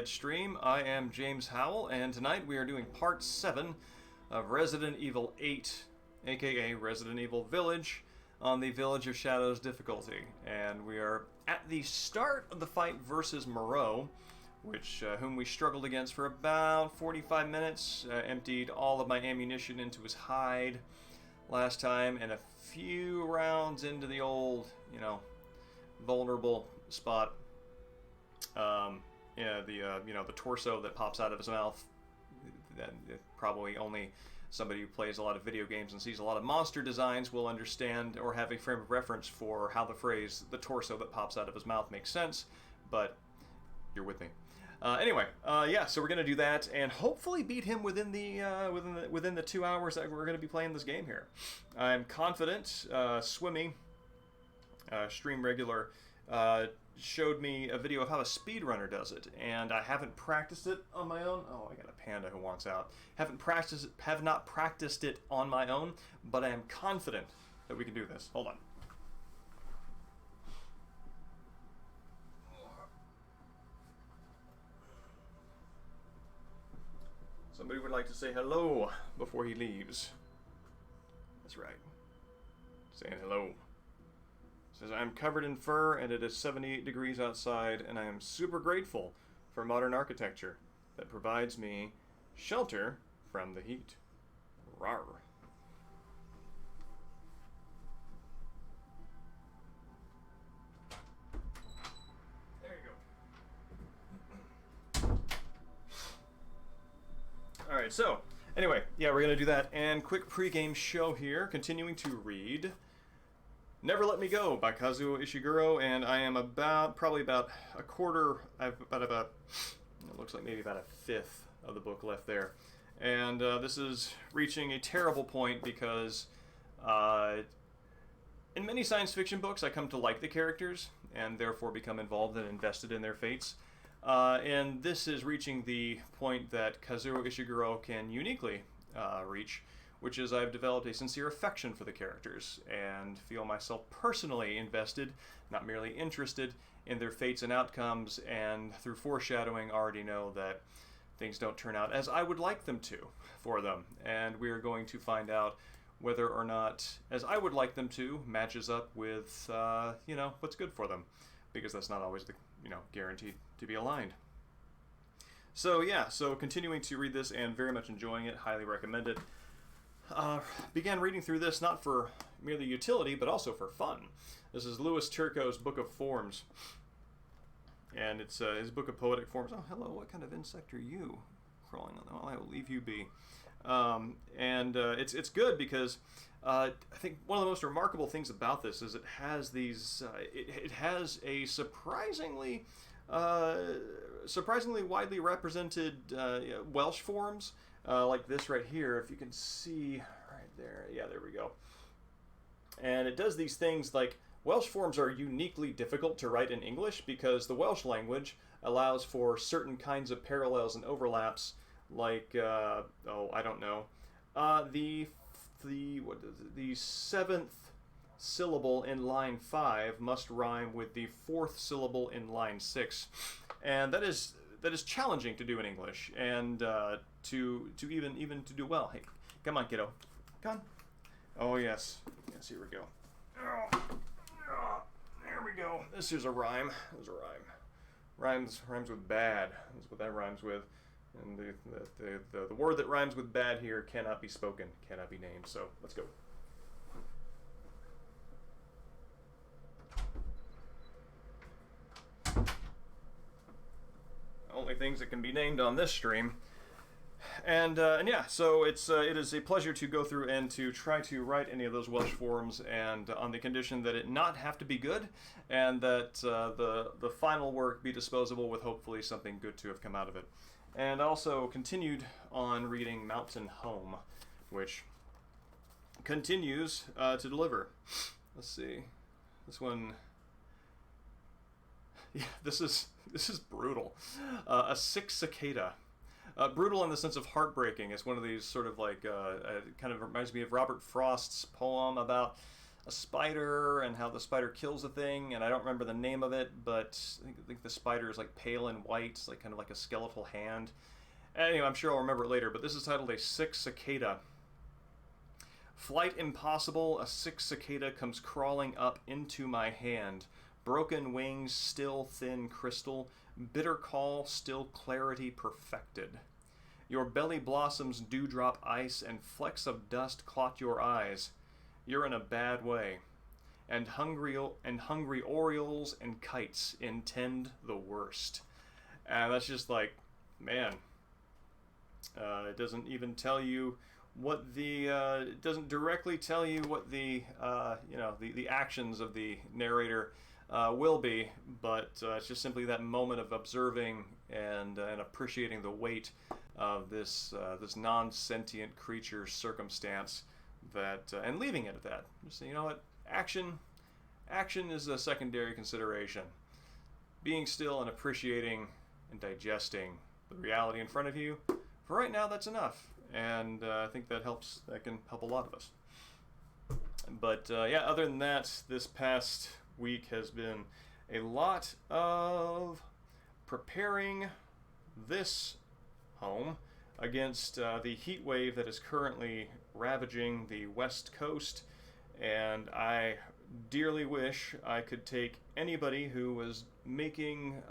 Deltahead stream. I am James Howell, and tonight we are doing part 7 of Resident Evil 8, aka Resident Evil Village, on the Village of Shadows difficulty. And we are at the start of the fight versus Moreau, whom we struggled against for about 45 minutes, emptied all of my ammunition into his hide last time, and a few rounds into the old, vulnerable spot. The torso that pops out of his mouth. That probably only somebody who plays a lot of video games and sees a lot of monster designs will understand or have a frame of reference for how the phrase "the torso that pops out of his mouth" makes sense. But you're with me. So we're gonna do that and hopefully beat him within the 2 hours that we're gonna be playing this game here. I'm confident. Swimmy, stream regular, showed me a video of how a speedrunner does it, and I haven't practiced it on my own. Oh, I got a panda who wants out. Have not practiced it on my own, but I am confident that we can do this. Hold on. Somebody would like to say hello before he leaves. That's right. Saying hello. Says, I'm covered in fur and it is 78 degrees outside, and I am super grateful for modern architecture that provides me shelter from the heat. Rawr. There you go. Alright, so, anyway, yeah, we're going to do that, and quick pregame show here, continuing to read Never Let Me Go by Kazuo Ishiguro, and I am probably about a quarter, it looks like maybe about a fifth of the book left there. And this is reaching a terrible point because in many science fiction books I come to like the characters and therefore become involved and invested in their fates. And this is reaching the point that Kazuo Ishiguro can uniquely reach, which is I've developed a sincere affection for the characters and feel myself personally invested, not merely interested, in their fates and outcomes, and through foreshadowing already know that things don't turn out as I would like them to for them. And we are going to find out whether or not, as I would like them to, matches up with, what's good for them. Because that's not always, guaranteed to be aligned. So yeah, continuing to read this and very much enjoying it, highly recommend it. Began reading through this not for merely utility, but also for fun. This is Louis Turco's Book of Forms. And it's his Book of Poetic Forms. Oh, hello, what kind of insect are you crawling on? Well, I will leave you be. It's good because I think one of the most remarkable things about this is it has these, it has a surprisingly widely represented Welsh forms, like this right here, if you can see right there. Yeah, there we go. And it does these things like Welsh forms are uniquely difficult to write in English because the Welsh language allows for certain kinds of parallels and overlaps, like the seventh syllable in line 5 must rhyme with the fourth syllable in line 6, and that is challenging to do in English, and to even to do well. Hey, come on, kiddo, come on. Oh yes, here we go. There we go. This is a rhyme. There's a rhyme. Rhymes with bad. That's what that rhymes with. And the word that rhymes with bad here cannot be spoken, cannot be named. So let's go. Only things that can be named on this stream. And yeah, so it is a pleasure to go through and to try to write any of those Welsh forms, and on the condition that it not have to be good, and that the final work be disposable with hopefully something good to have come out of it. And also continued on reading Mountain Home, which continues to deliver. Let's see, this one. Yeah, this is brutal. A Sick Cicada. Brutal in the sense of heartbreaking. It's one of these sort of like, kind of reminds me of Robert Frost's poem about a spider and how the spider kills a thing, and I don't remember the name of it, but I think the spider is like pale and white, it's like kind of like a skeletal hand. Anyway, I'm sure I'll remember it later, but this is titled A Sick Cicada. Flight impossible, a sick cicada comes crawling up into my hand. Broken wings, still thin crystal. Bitter call, still clarity perfected. Your belly blossoms dewdrop ice, and flecks of dust clot your eyes. You're in a bad way. And hungry orioles and kites intend the worst. And that's just like, man. It doesn't even tell you what the it doesn't directly tell you what the the actions of the narrator will be, but it's just simply that moment of observing and appreciating the weight of this non-sentient creature's circumstance, that and leaving it at that. Just say, you know what, action is a secondary consideration. Being still and appreciating and digesting the reality in front of you, for right now, that's enough. And I think that can help a lot of us. But yeah, other than that, this past week has been a lot of preparing this home against the heat wave that is currently ravaging the West Coast. And I dearly wish I could take anybody who was making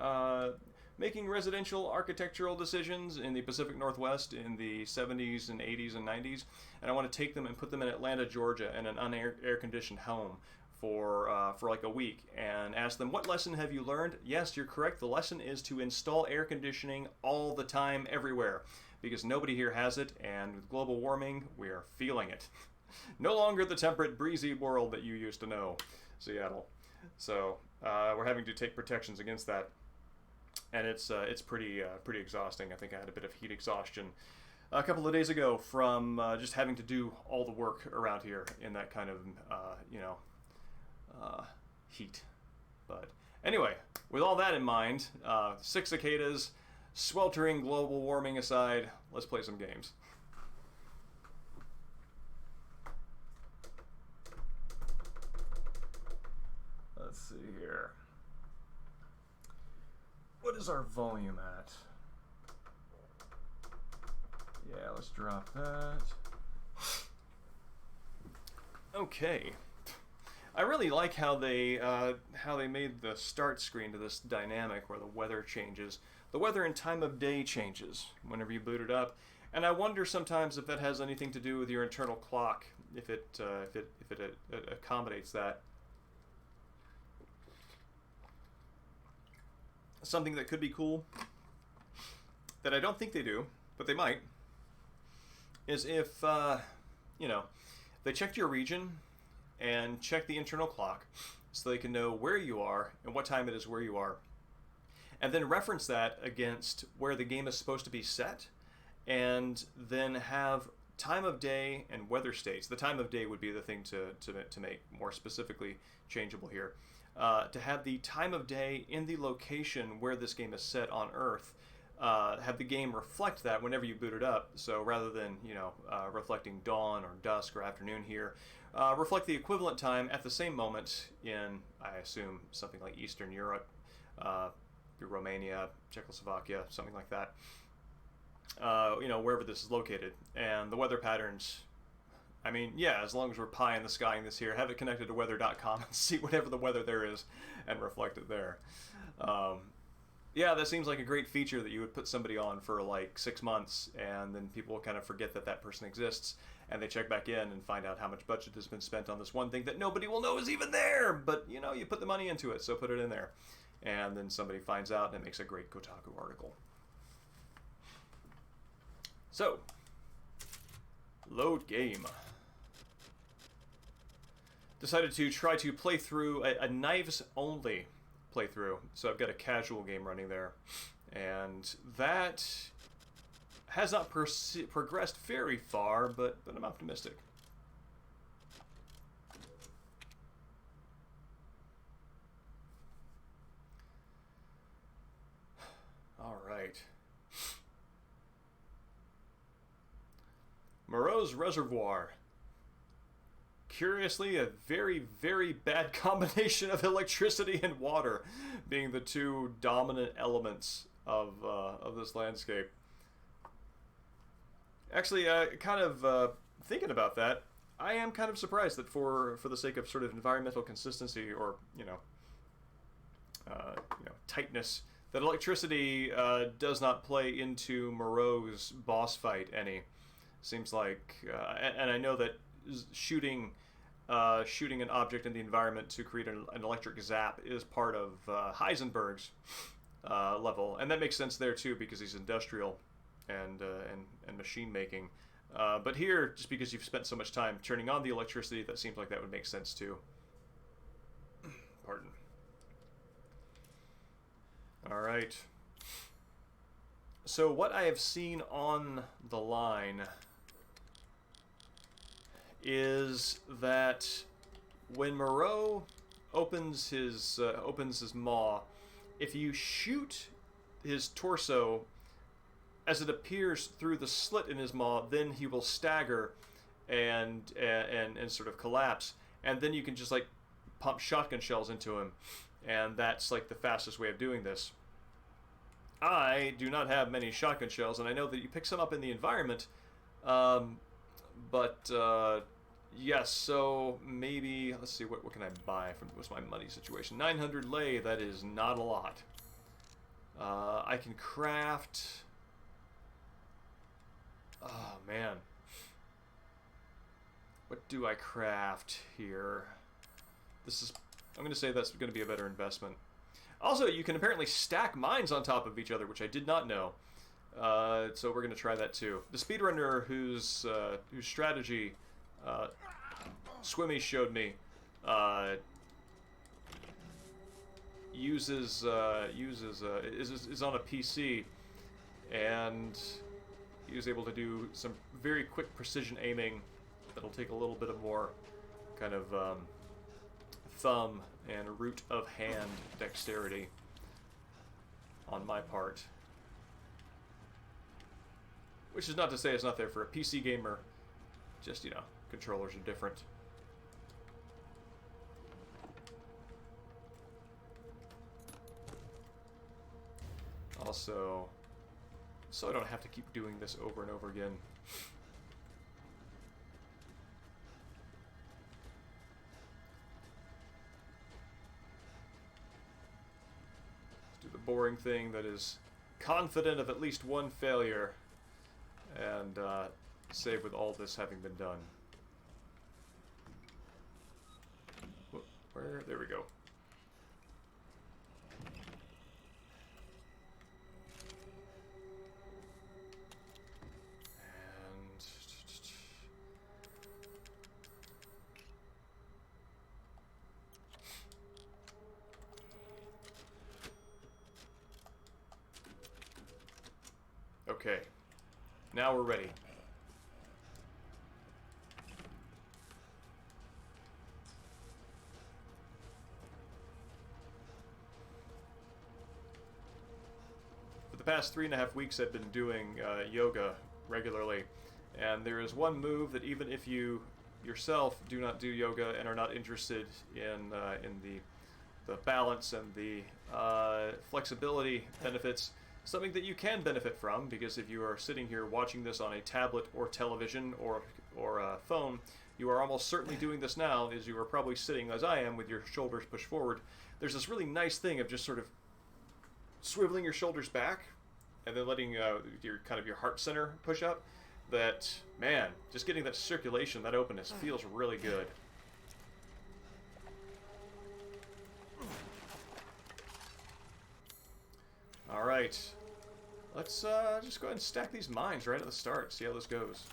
residential architectural decisions in the Pacific Northwest in the 70s and 80s and 90s, and I want to take them and put them in Atlanta, Georgia, in an air-conditioned home for like a week, and ask them, what lesson have you learned? Yes, you're correct. The lesson is to install air conditioning all the time, everywhere, because nobody here has it, and with global warming, we are feeling it. No longer the temperate, breezy world that you used to know, Seattle. So we're having to take protections against that. And it's pretty exhausting. I think I had a bit of heat exhaustion a couple of days ago from just having to do all the work around here in that kind of heat. But anyway, with all that in mind, sick cicadas, sweltering global warming aside, let's play some games. Let's see here. What is our volume at? Yeah, let's drop that. Okay. I really like how they made the start screen to this dynamic where the weather changes. The weather and time of day changes whenever you boot it up, and I wonder sometimes if that has anything to do with your internal clock, if it accommodates that. Something that could be cool, that I don't think they do, but they might, is if, they checked your region and check the internal clock so they can know where you are and what time it is where you are, and then reference that against where the game is supposed to be set, and then have time of day and weather states. The time of day would be the thing to make more specifically changeable here. To have the time of day in the location where this game is set on Earth, have the game reflect that whenever you boot it up. So rather than reflecting dawn or dusk or afternoon here, reflect the equivalent time at the same moment in, I assume, something like Eastern Europe, Romania, Czechoslovakia, something like that. Wherever this is located, and the weather patterns. I mean, yeah, as long as we're pie in the sky in this here, have it connected to weather.com and see whatever the weather there is and reflect it there. Yeah, that seems like a great feature that you would put somebody on for like 6 months, and then people will kind of forget that that person exists, and they check back in and find out how much budget has been spent on this one thing that nobody will know is even there, but you put the money into it, so put it in there. And then somebody finds out and it makes a great Kotaku article. So, load game. Decided to try to play through a knives only playthrough, so I've got a casual game running there, and that has not progressed very far, but I'm optimistic. All right. Moreau's Reservoir. curiously, a very, very bad combination of electricity and water being the two dominant elements of this landscape. Actually, kind of thinking about that, I am kind of surprised that for the sake of sort of environmental consistency or tightness, that electricity does not play into Moreau's boss fight any. Seems like, and I know that shooting an object in the environment to create an electric zap is part of Heisenberg's level, and that makes sense there too because he's industrial and machine making. But here, just because you've spent so much time turning on the electricity, that seems like that would make sense too. Pardon. All right. So what I have seen on the line is that when Moreau opens his maw, if you shoot his torso as it appears through the slit in his maw, then he will stagger and sort of collapse, and then you can just like pump shotgun shells into him, and that's like the fastest way of doing this. I do not have many shotgun shells, and I know that you pick some up in the environment, but yes, so maybe, let's see, what can I buy from, what's my money situation? 900 lei, that is not a lot. I can craft, oh man, what do I craft here? This is, I'm going to say that's going to be a better investment. Also, you can apparently stack mines on top of each other, which I did not know. So we're going to try that too. The speedrunner whose strategy Swimmy showed me is on a PC, and he was able to do some very quick precision aiming that'll take a little bit of more kind of thumb and root of hand dexterity on my part. Which is not to say it's not there for a PC gamer, just, you know, controllers are different. Also, so I don't have to keep doing this over and over again. Let's do the boring thing that is confident of at least one failure, and save with all this having been done. Where? There we go. And okay. Now we're ready. For the past 3.5 weeks I've been doing yoga regularly, and there is one move that even if you yourself do not do yoga and are not interested in the balance and the flexibility benefits, something that you can benefit from, because if you are sitting here watching this on a tablet or television or a phone, you are almost certainly doing this now, is you are probably sitting, as I am, with your shoulders pushed forward. There's this really nice thing of just sort of swiveling your shoulders back and then letting your heart center push up. That, man, just getting that circulation, that openness feels really good. Alright, let's just go ahead and stack these mines right at the start, see how this goes.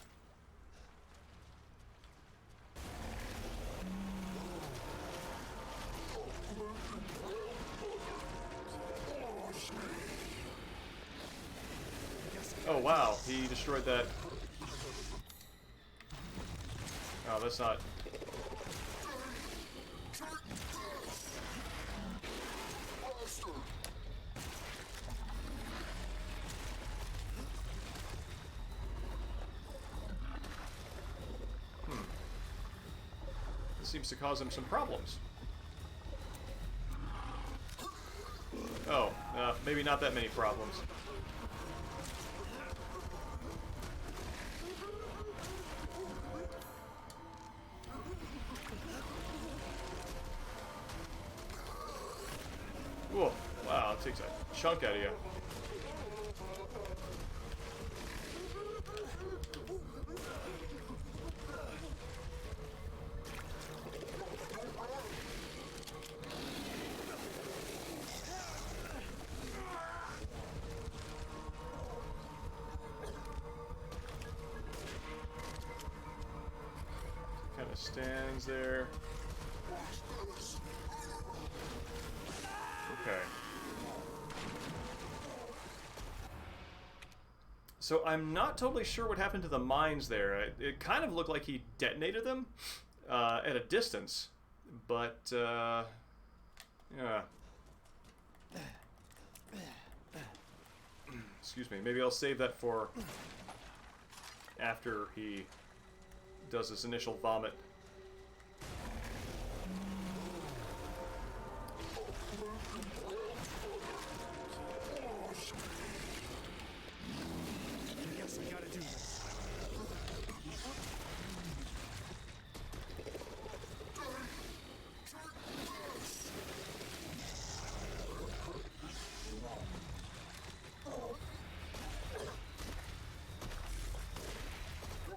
Oh wow, he destroyed that. Oh, that's not... seems to cause him some problems. Oh, maybe not that many problems. Whoa, wow, it takes a chunk out of you. Kind of stands there. Okay. So I'm not totally sure what happened to the mines there. It kind of looked like he detonated them at a distance, but yeah. Excuse me. Maybe I'll save that for after he does his initial vomit.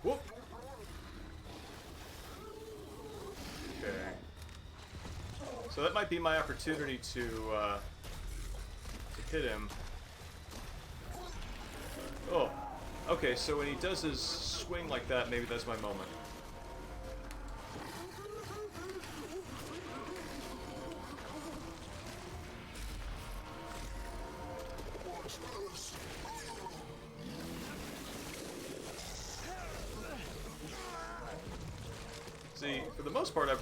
Whoop. Okay. So that might be my opportunity to hit him. Oh. Okay, so when he does his swing like that, maybe that's my moment. See, for the most part, on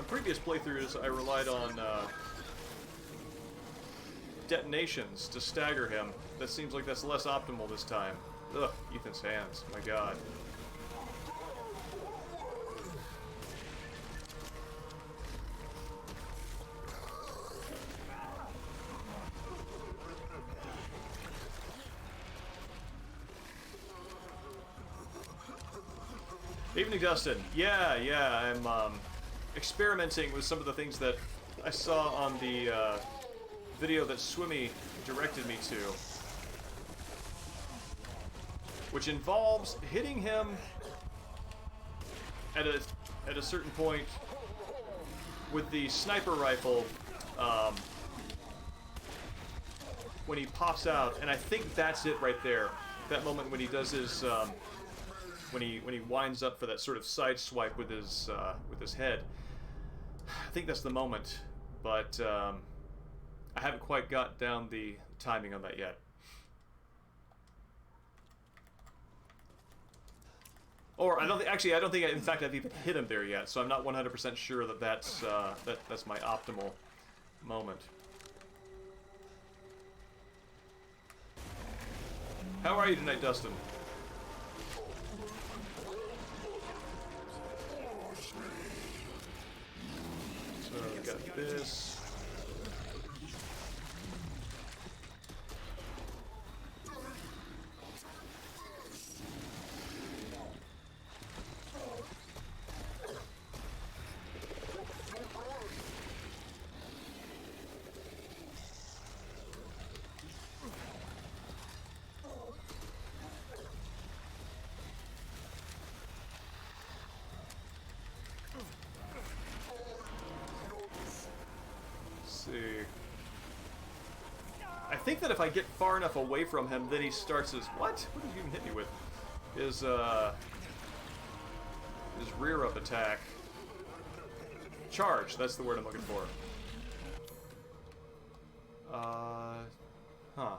previous playthroughs, I relied on detonations to stagger him. That seems like that's less optimal this time. Ugh, Ethan's hands. My god. Evening, Dustin. Yeah, I'm experimenting with some of the things that I saw on the video that Swimmy directed me to, which involves hitting him at a certain point with the sniper rifle when he pops out, and I think that's it right there. That moment when he does his when he winds up for that sort of side swipe with his head. I think that's the moment, but I haven't quite got down the timing on that yet. Or I don't think. Actually, I don't think. In fact, I've even hit him there yet. So I'm not 100% sure that that's my optimal moment. How are you tonight, Dustin? So we got this. I think that if I get far enough away from him, then he starts his... What? What did you even hit me with? His rear up attack. Charge, that's the word I'm looking for. Huh.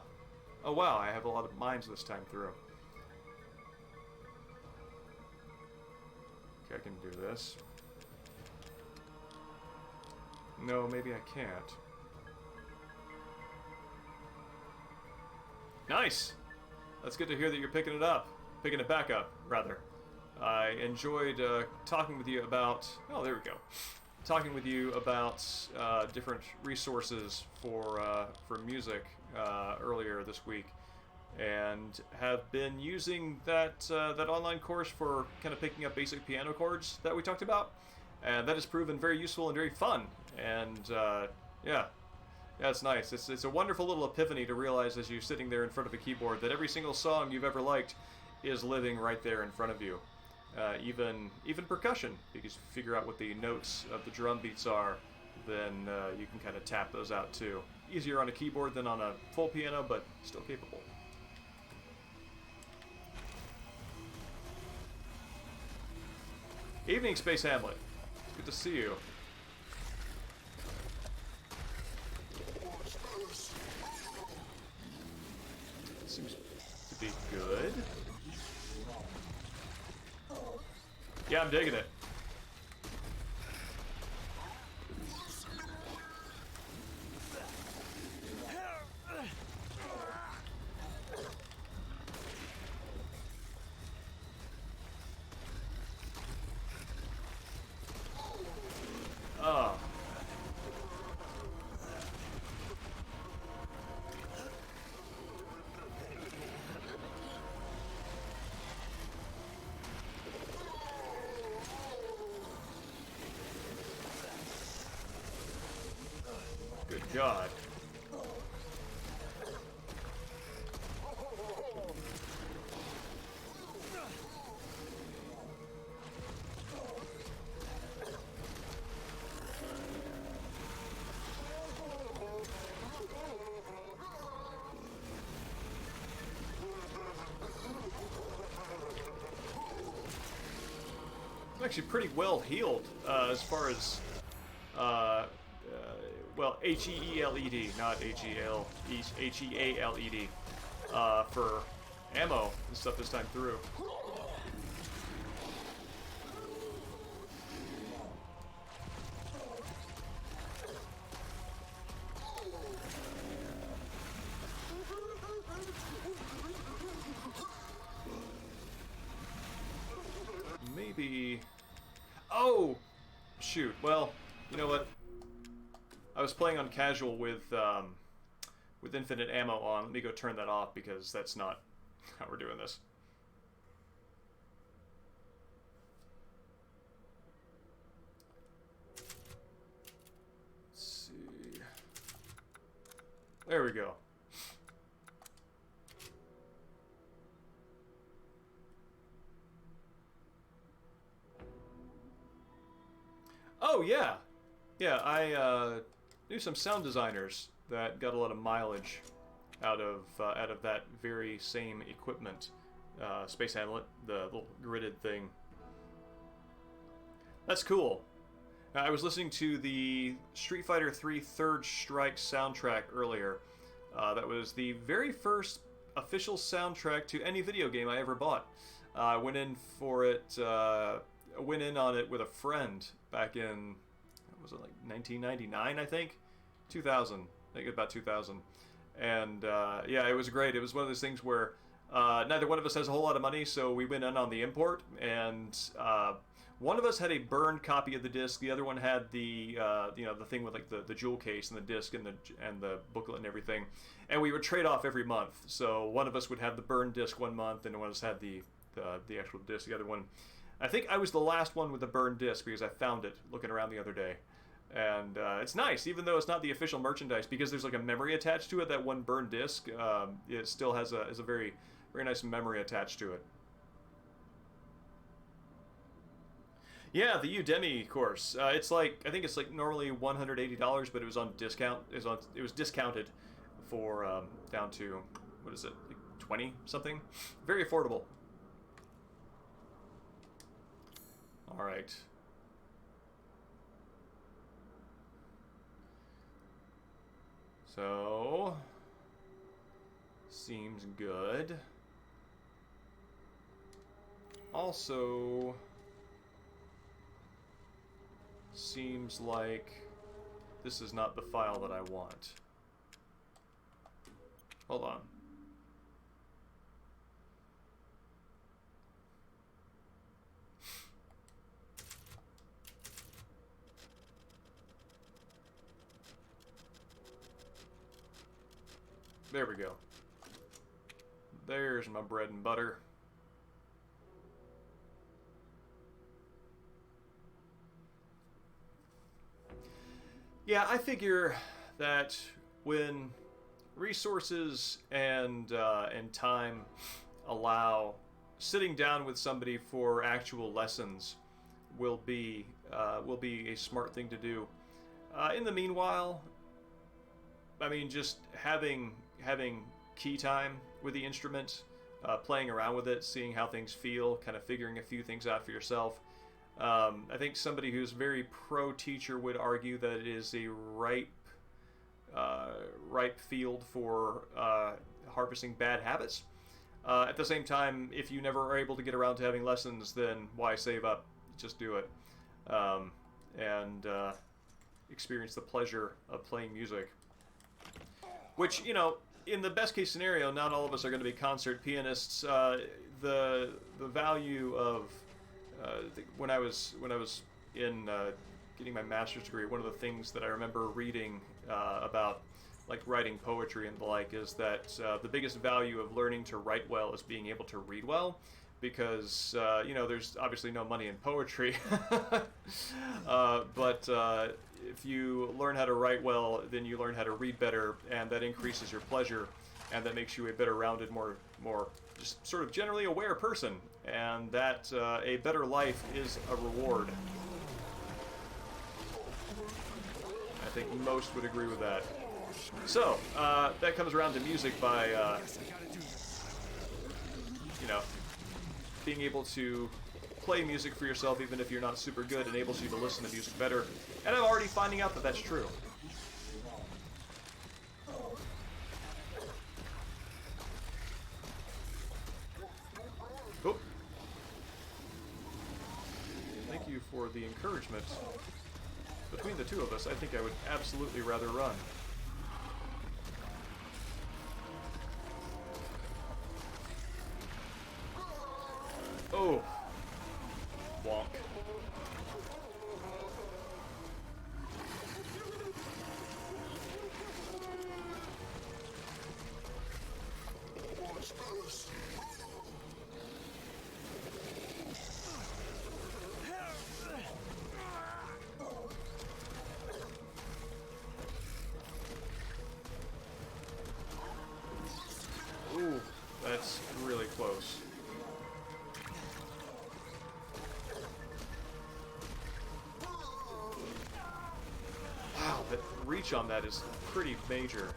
Oh wow, I have a lot of mines this time through. Okay, I can do this. No, maybe I can't. Nice! That's good to hear that you're picking it up. Picking it back up, rather. I enjoyed talking with you about. Oh, there we go. Talking with you about different resources for music earlier this week, and have been using that online course for kind of picking up basic piano chords that we talked about, and that has proven very useful and very fun. And yeah, yeah, it's nice. It's a wonderful little epiphany to realize as you're sitting there in front of a keyboard that every single song you've ever liked is living right there in front of you. Even percussion, because if you figure out what the notes of the drum beats are, then you can kind of tap those out too. Easier on a keyboard than on a full piano, but still capable. Evening, Space Hamlet. Good to see you. Seems to be good. Yeah, I'm digging it. Oh. Good God. I'm actually pretty well healed as far as well, Healed, not Healed, for ammo and stuff this time through. Maybe... Oh! Shoot, well, you know what? I was playing on casual with infinite ammo on. Let me go turn that off because that's not how we're doing this. Let's see. There we go. Oh yeah, yeah. I knew some sound designers that got a lot of mileage out of that very same equipment. Space Hamlet, the little gridded thing. That's cool. I was listening to the Street Fighter 3 Third Strike soundtrack earlier. That was the very first official soundtrack to any video game I ever bought. I went in for it. Went in on it with a friend back in, what was it, like 1999, I think? 2000. I think about 2000. And yeah, it was great. It was one of those things where neither one of us has a whole lot of money, so we went in on the import, and one of us had a burned copy of the disc. The other one had the you know, the thing with like the jewel case and the disc and the booklet and everything. And we would trade off every month. So one of us would have the burned disc one month, and one of us had the actual disc. The other one, I think I was the last one with the burned disc because I found it looking around the other day. And it's nice, even though it's not the official merchandise, because there's like a memory attached to it. That one burned disc, it still has a very nice memory attached to it. Yeah, the Udemy course. It's like, I think it's like normally $180, but it was on discount. It was discounted for down to, what is it, like 20 something? Very affordable. All right. So, seems good. Also, seems like this is not the file that I want. Hold on. There we go. There's my bread and butter. Yeah, I figure that when resources and time allow, sitting down with somebody for actual lessons will be a smart thing to do. In the meanwhile, I mean, just having key time with the instrument, playing around with it, seeing how things feel, kind of figuring a few things out for yourself. I think somebody who's very pro-teacher would argue that it is a ripe field for harvesting bad habits. At the same time, if you never are able to get around to having lessons, then why save up? Just do it. And experience the pleasure of playing music. Which, you know, in the best case scenario, not all of us are going to be concert pianists. The value of when I was in getting my master's degree, one of the things that I remember reading about like writing poetry and the like is that the biggest value of learning to write well is being able to read well, because you know, there's obviously no money in poetry, but if you learn how to write well, then you learn how to read better, and that increases your pleasure, and that makes you a better rounded, more just sort of generally aware person, and that a better life is a reward. I think most would agree with that. So, that comes around to music by, you know, being able to play music for yourself even if you're not super good enables you to listen to music better. And I'm already finding out that that's true. Oh. Thank you for the encouragement. Between the two of us, I think I would absolutely rather run. Oh. Wonk. Ooh, that's really close. Wow, that reach on that is pretty major.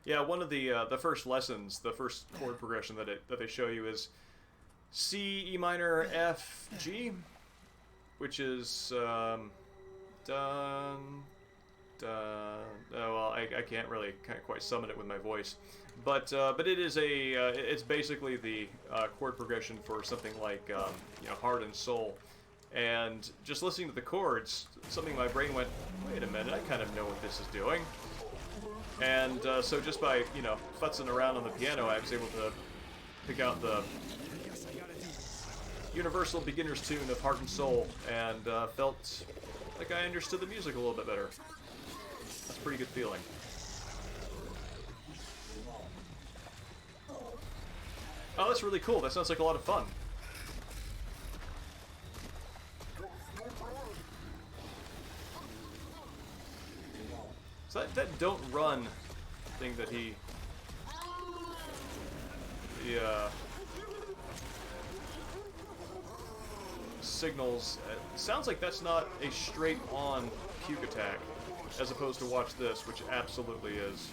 Yeah, one of the first lessons, the first chord progression that they show you is C, E minor, F, G, which is dun. Oh, well, I can't quite summon it with my voice, but it is it's basically the chord progression for something like you know, Heart and Soul, and just listening to the chords, something in my brain went, wait a minute, I kind of know what this is doing, and so just by, you know, futzing around on the piano, I was able to pick out the universal beginner's tune of Heart and Soul, and felt like I understood the music a little bit better. That's a pretty good feeling. Oh, that's really cool. That sounds like a lot of fun. So that don't run thing that he signals, sounds like that's not a straight on puke attack, as opposed to watch this, which absolutely is.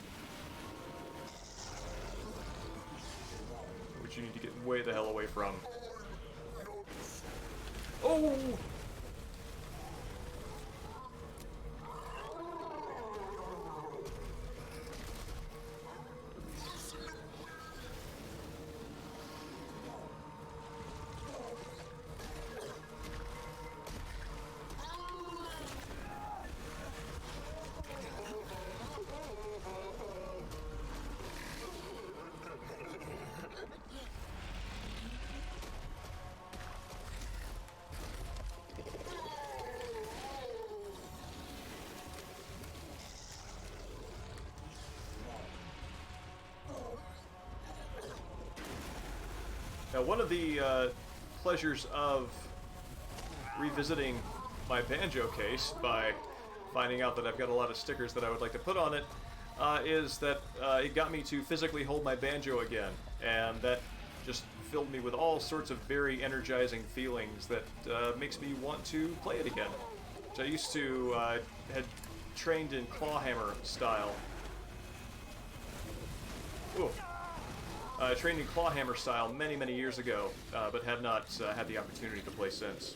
Which you need to get way the hell away from. Oh! One of the pleasures of revisiting my banjo case by finding out that I've got a lot of stickers that I would like to put on it is that it got me to physically hold my banjo again, and that just filled me with all sorts of very energizing feelings that makes me want to play it again. Which I used to had trained in clawhammer style. Ooh. I trained in clawhammer style many years ago, but have not had the opportunity to play since.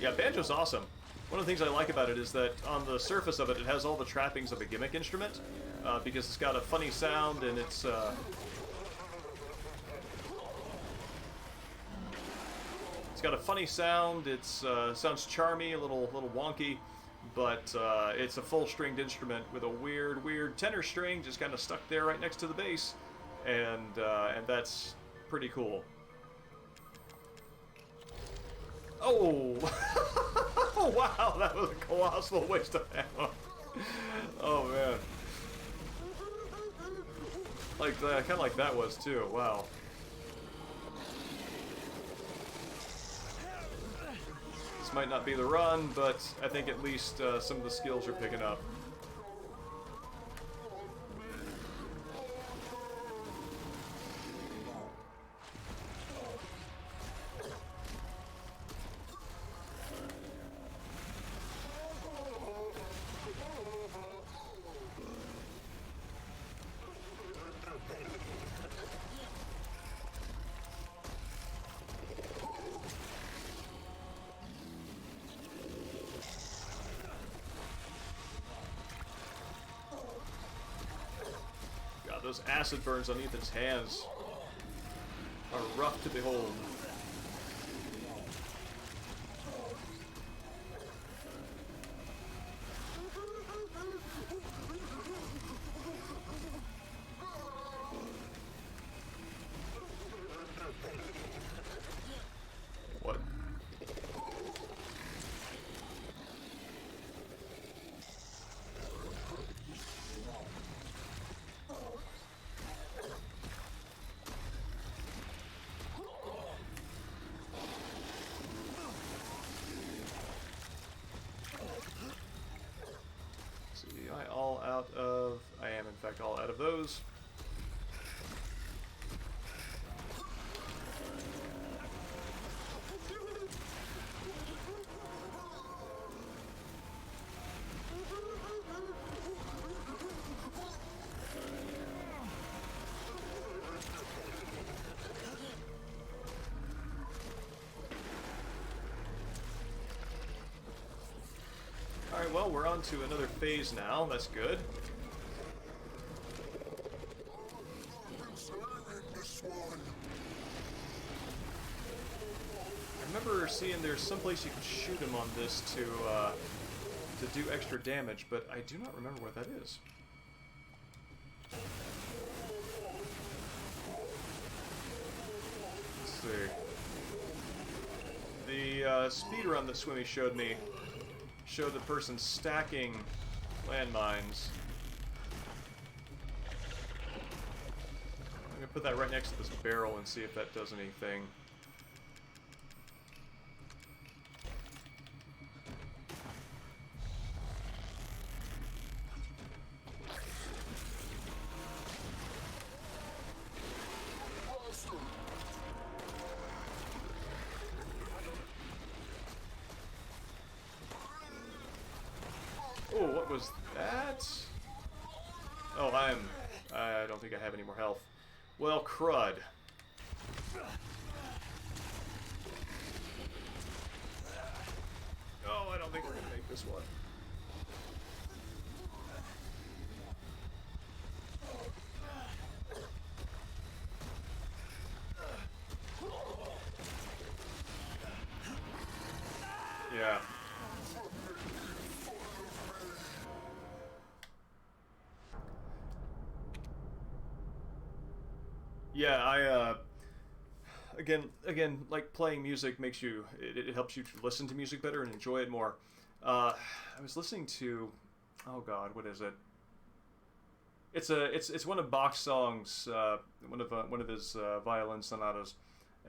Yeah, banjo's awesome. One of the things I like about it is that on the surface of it, it has all the trappings of a gimmick instrument, because it's got a funny sound and it's got a funny sound. It's sounds charmy, a little wonky, but it's a full-stringed instrument with a weird tenor string just kind of stuck there right next to the bass, and that's pretty cool. Oh! Oh wow, that was a colossal waste of ammo. Oh man. Like that, kind of like that was too. Wow. This might not be the run, but I think at least some of the skills are picking up. Those acid burns on Ethan's hands are rough to behold. What? I am in fact all out of those. Alright, well, we're on to another phase now. That's good. I remember seeing there's someplace you can shoot him on this to do extra damage, but I do not remember where that is. Let's see. The speedrun that Swimmy showed me showed the person stacking landmines. I'm gonna put that right next to this barrel and see if that does anything. Oh, what was that? Oh, I don't think I have any more health. Well, crud. Oh, I don't think we're gonna make this one. Yeah. Yeah, again, like playing music makes you, it helps you to listen to music better and enjoy it more. I was listening to, oh God, what is it? It's one of Bach's songs, one of his violin sonatas,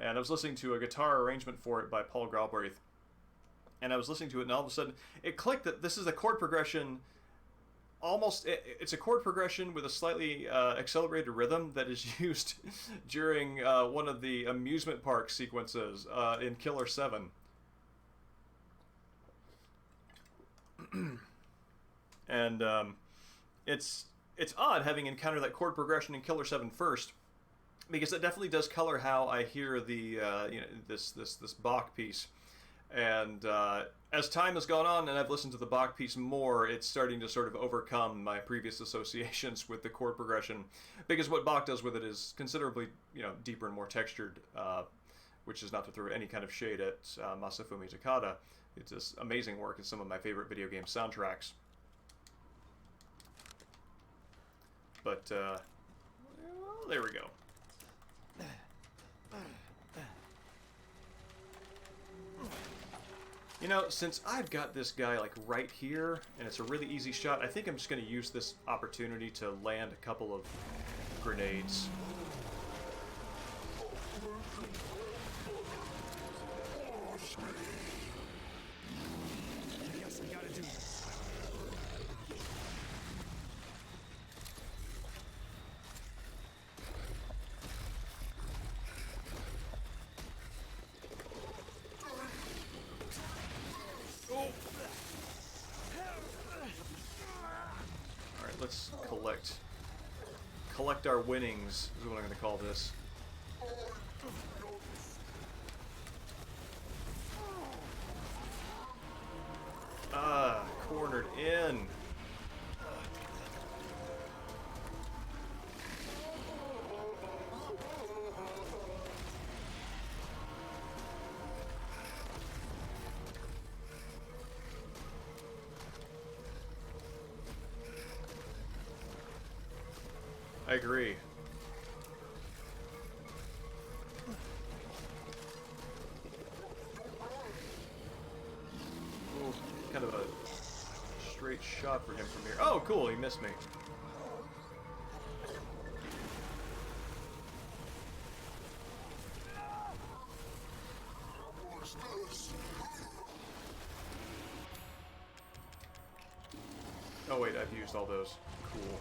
and I was listening to a guitar arrangement for it by Paul Galbraith, and I was listening to it, and all of a sudden it clicked that this is a chord progression. It's a chord progression with a slightly accelerated rhythm that is used during one of the amusement park sequences in Killer 7. And it's odd having encountered that chord progression in Killer 7 first, because it definitely does color how I hear the this Bach piece. And as time has gone on and I've listened to the Bach piece more, it's starting to sort of overcome my previous associations with the chord progression, because what Bach does with it is considerably deeper and more textured, which is not to throw any kind of shade at Masafumi Takada. It's just amazing work in some of my favorite video game soundtracks. But well, there we go. Since I've got this guy like right here, and it's a really easy shot, I think I'm just going to use this opportunity to land a couple of grenades. Let's collect our winnings, is what I'm going to call this. Cornered in. I agree. Ooh, kind of a straight shot for him from here. Oh, cool, he missed me. Oh wait, I've used all those. Cool.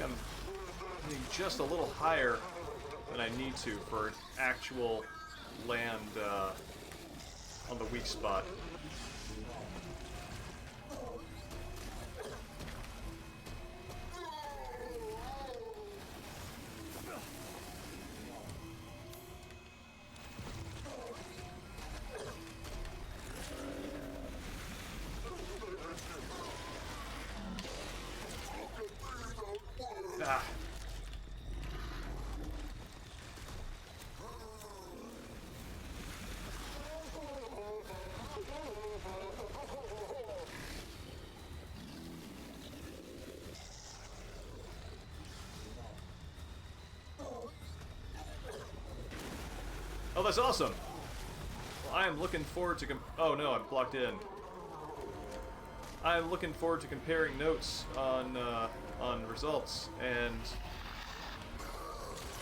I'm hitting just a little higher than I need to for an actual land on the weak spot. Ah. Oh, that's awesome. Well, I am looking forward to oh no, I'm blocked in. I'm looking forward to comparing notes on results, and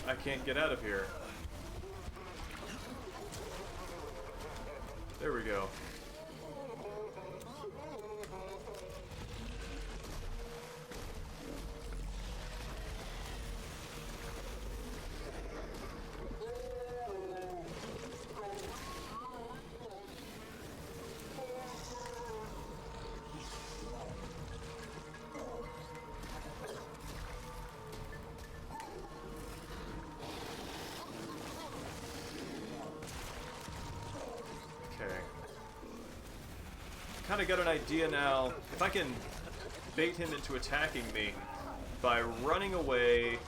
I can't get out of here. There we go. Kind of got an idea now. If I can bait him into attacking me by running away,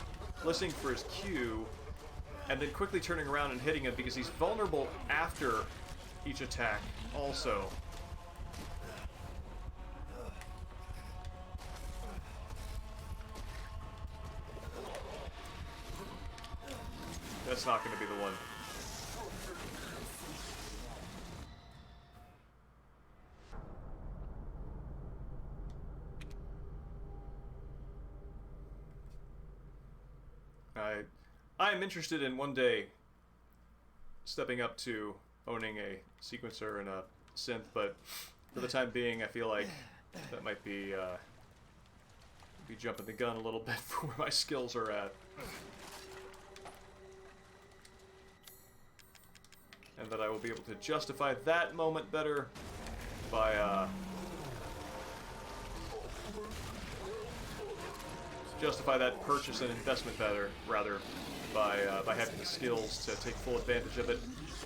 listening for his cue, and then quickly turning around and hitting him because he's vulnerable after each attack also. That's not going to be the one. I'm interested in one day stepping up to owning a sequencer and a synth, but for the time being, I feel like that might be jumping the gun a little bit for where my skills are at. And that I will be able to justify that moment better by justify that purchase and investment better, rather, by having the skills to take full advantage of it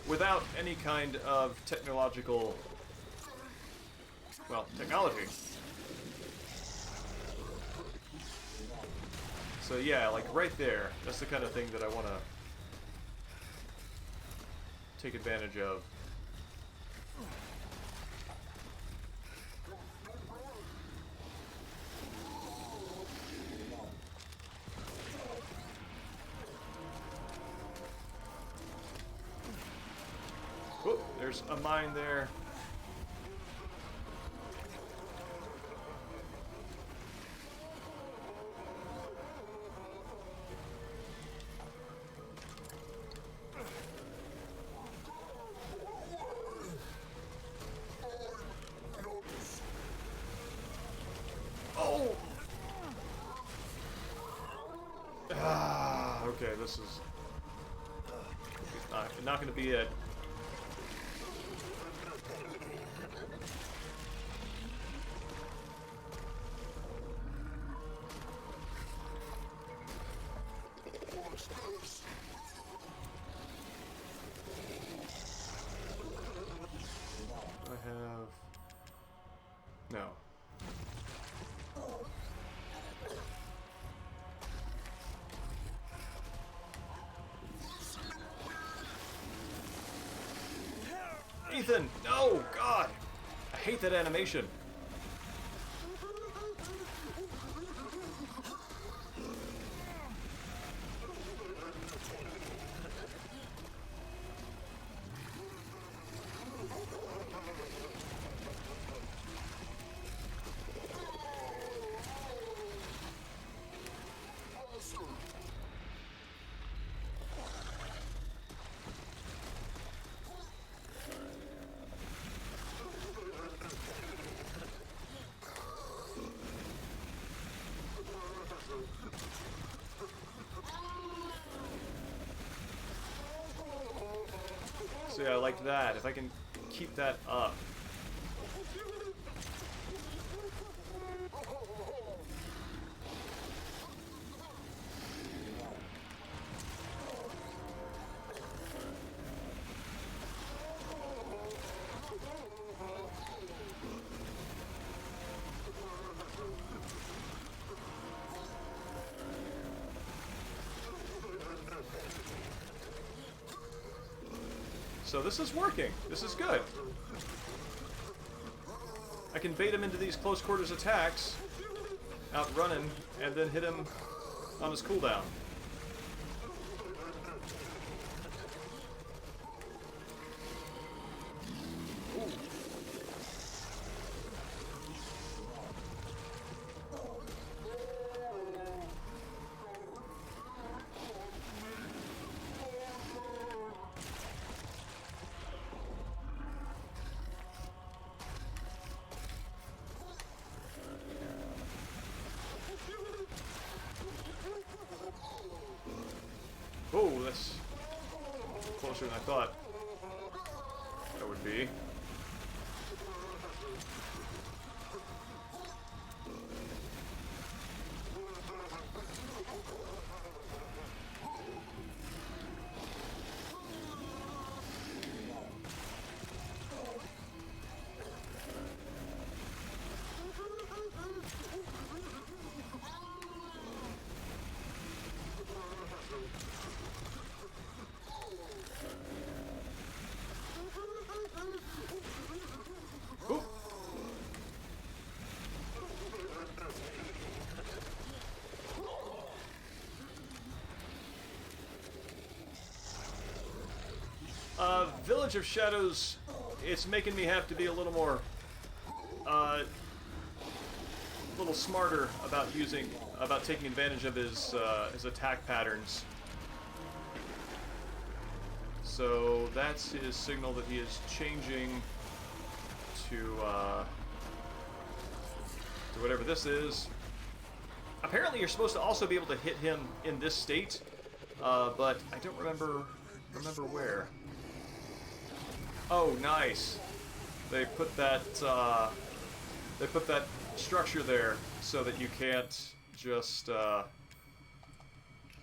without any kind of technology. So yeah, like right there, that's the kind of thing that I want to take advantage of. Whoop, there's a mine there. Okay, this is not going to be it. I have... No. Ethan! No! God! I hate that animation. So yeah, I like that. If I can keep that up. So this is working. This is good. I can bait him into these close quarters attacks, outrunning, and then hit him on his cooldown. Oh, that's closer than I thought that would be. Village of Shadows, it's making me have to be a little more, a little smarter about taking advantage of his attack patterns. So that's his signal that he is changing to whatever this is. Apparently, you're supposed to also be able to hit him in this state, but I don't remember where. Oh, nice. They put that structure there so that you can't just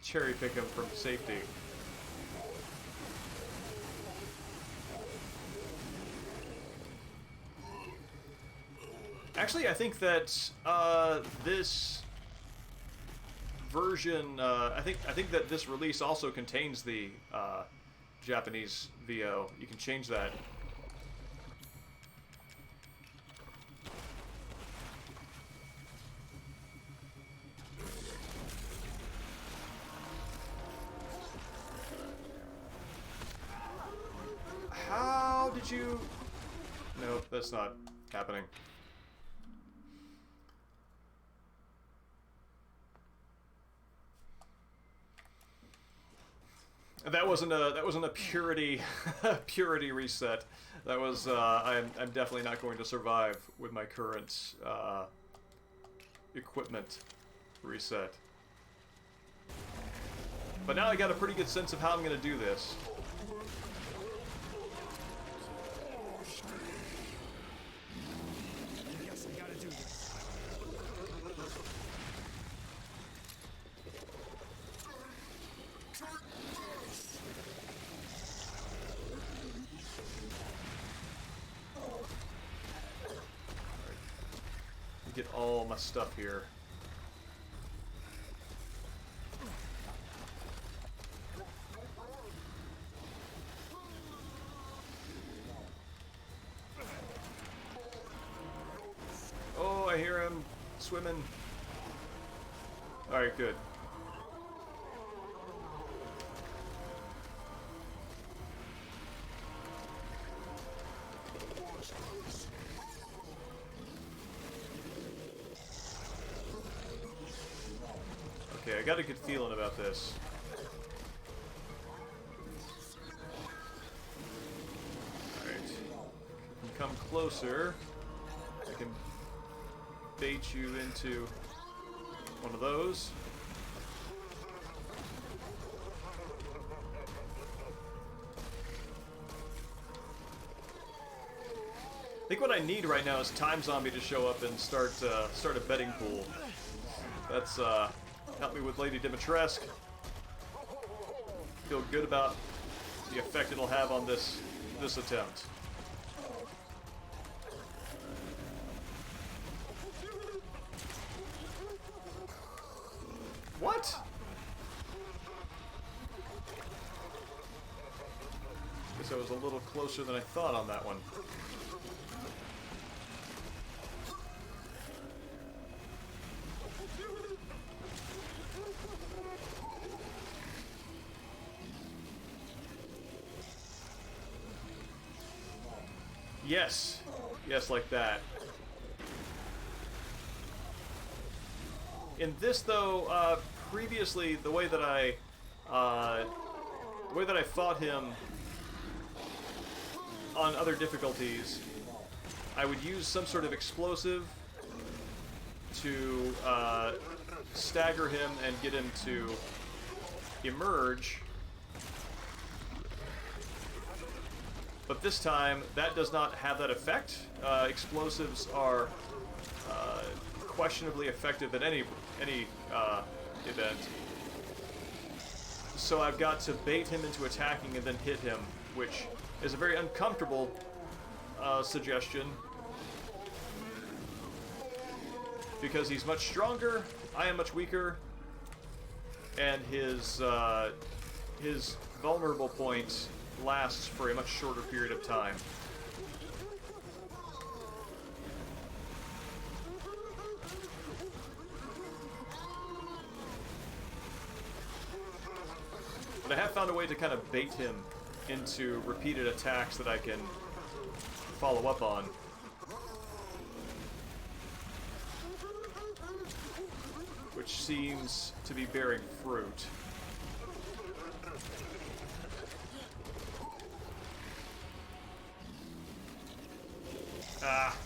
cherry pick him from safety. Actually, I think that this version, I think that this release also contains the Japanese VO. You can change that. How did you... Nope, that's not happening. That wasn't a purity purity reset. That was I'm definitely not going to survive with my current equipment reset. But now I got a pretty good sense of how I'm going to do this. Get all my stuff here. Oh, I hear him swimming. All right, good. Okay, I got a good feeling about this. Alright. You can come closer. I can bait you into one of those. I think what I need right now is Time Zombie to show up and start a betting pool. That's help me with Lady Dimitrescu. Feel good about the effect it'll have on this attempt. What? Guess I was a little closer than I thought on that one. Yes. Yes, like that. In this, though, previously, the way that I fought him on other difficulties, I would use some sort of explosive to stagger him and get him to emerge. But this time, that does not have that effect. Explosives are questionably effective at any event. So I've got to bait him into attacking and then hit him, which is a very uncomfortable suggestion. Because he's much stronger, I am much weaker, and his vulnerable point lasts for a much shorter period of time. But I have found a way to kind of bait him into repeated attacks that I can follow up on. Which seems to be bearing fruit. Ah.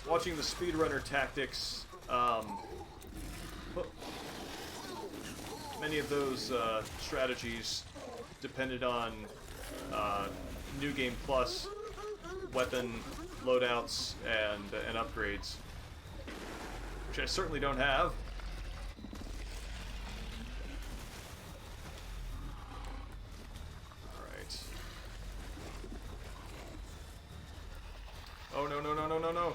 Watching the speedrunner tactics, many of those strategies depended on New Game Plus weapon loadouts and upgrades, which I certainly don't have. Alright. Oh, no, no, no, no, no, no.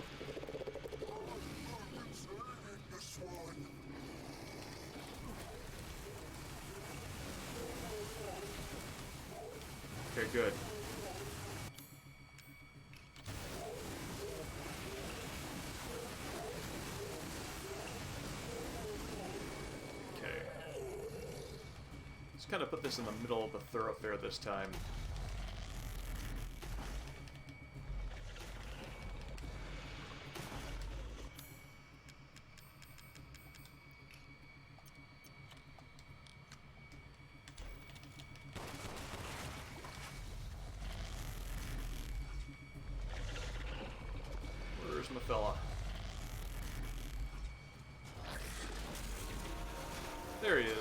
Okay, good. Okay. Let's kind of put this in the middle of the thoroughfare this time. My fella. There he is.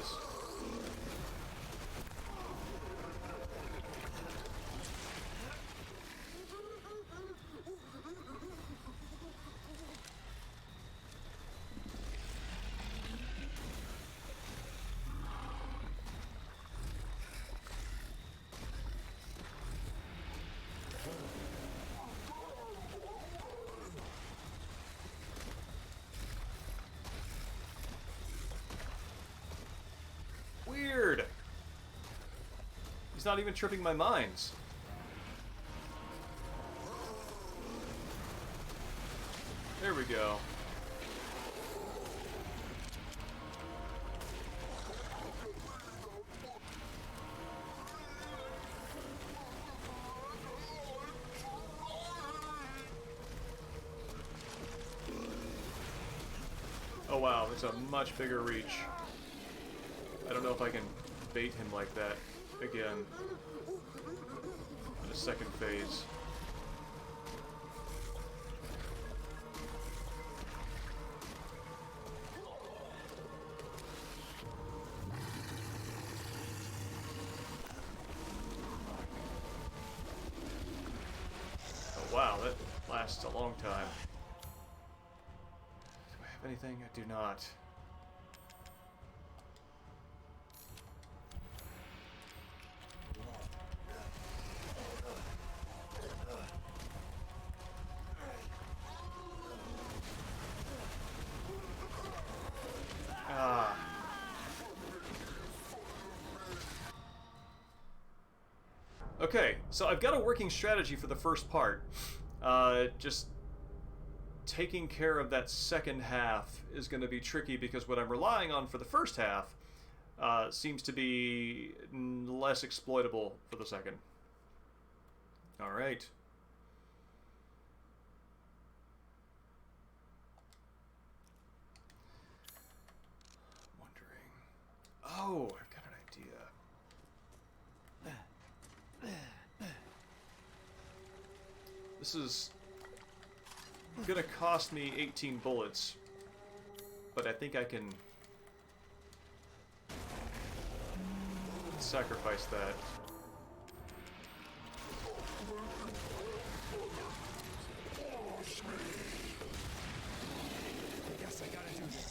Weird. He's not even tripping my mines. There we go. Oh wow, it's a much bigger reach. I don't know if I can bait him like that again in a second phase. Oh wow, that lasts a long time. Do I have anything? I do not. Okay, so I've got a working strategy for the first part. Just taking care of that second half is going to be tricky because what I'm relying on for the first half seems to be less exploitable for the second. All right. Wondering. Oh, I've got an idea. This is gonna cost me 18 bullets, but I think I can sacrifice that. I guess I gotta do this.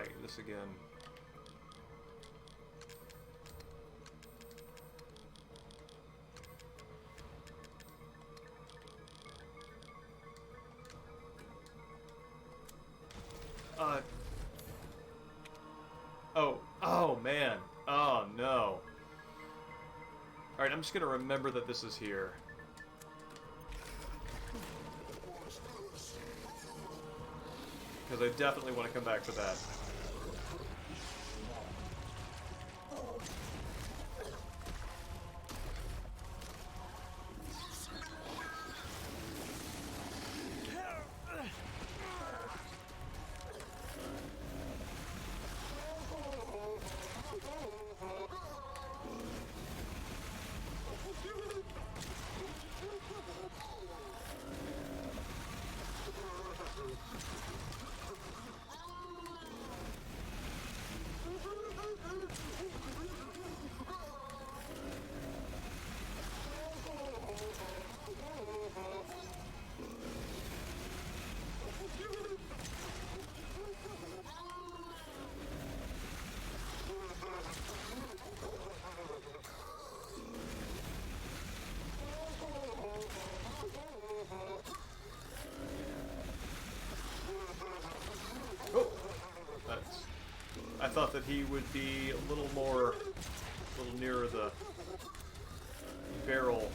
try this again. Oh man. Oh no. Alright, I'm just gonna remember that this is here. Because I definitely want to come back for that. I thought that he would be a little nearer the barrel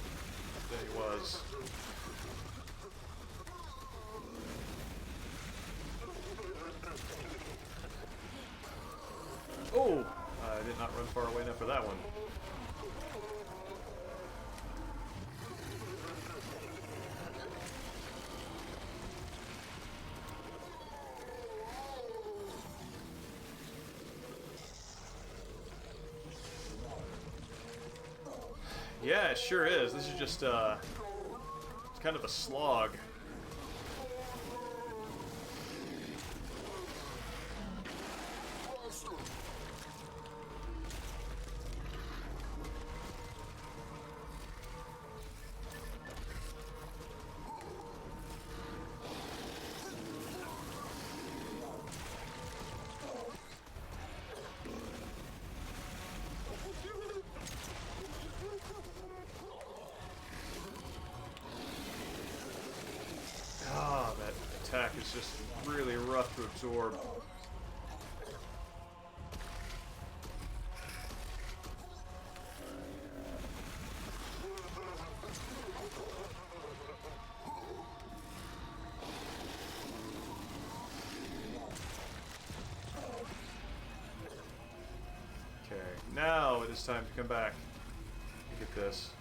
than he was. Oh! I did not run far away enough for that one. Yeah, it sure is. This is just, it's kind of a slog. Attack is just really rough to absorb. Okay, now it is time to come back. Look at this.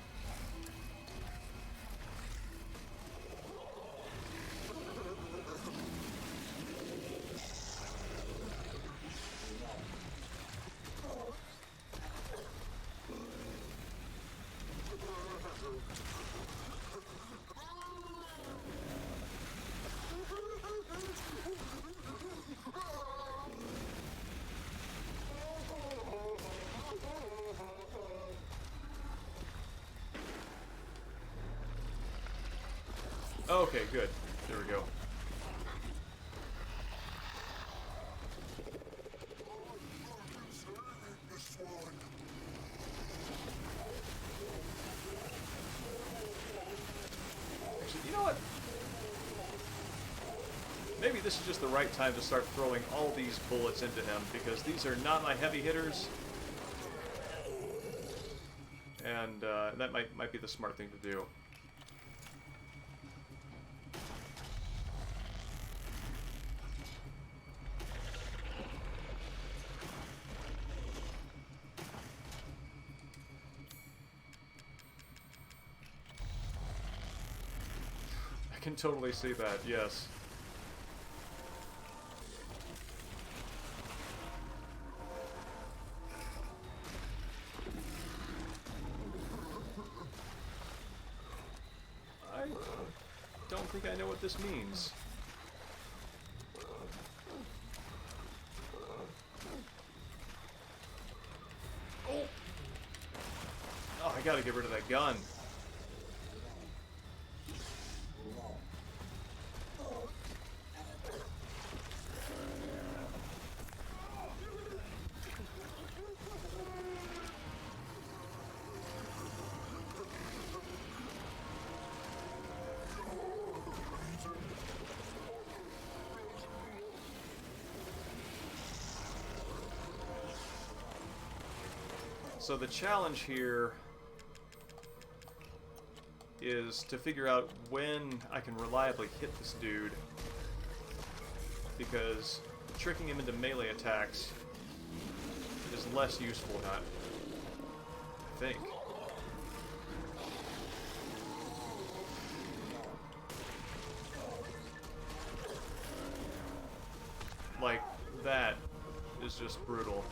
Okay, good. There we go. Actually, you know what? Maybe this is just the right time to start throwing all these bullets into him, because these are not my heavy hitters. And that might be the smart thing to do. I can totally see that, yes. I don't think I know what this means. Oh, I gotta get rid of that gun. So the challenge here is to figure out when I can reliably hit this dude, because tricking him into melee attacks is less useful, not, I think. Like, that is just brutal.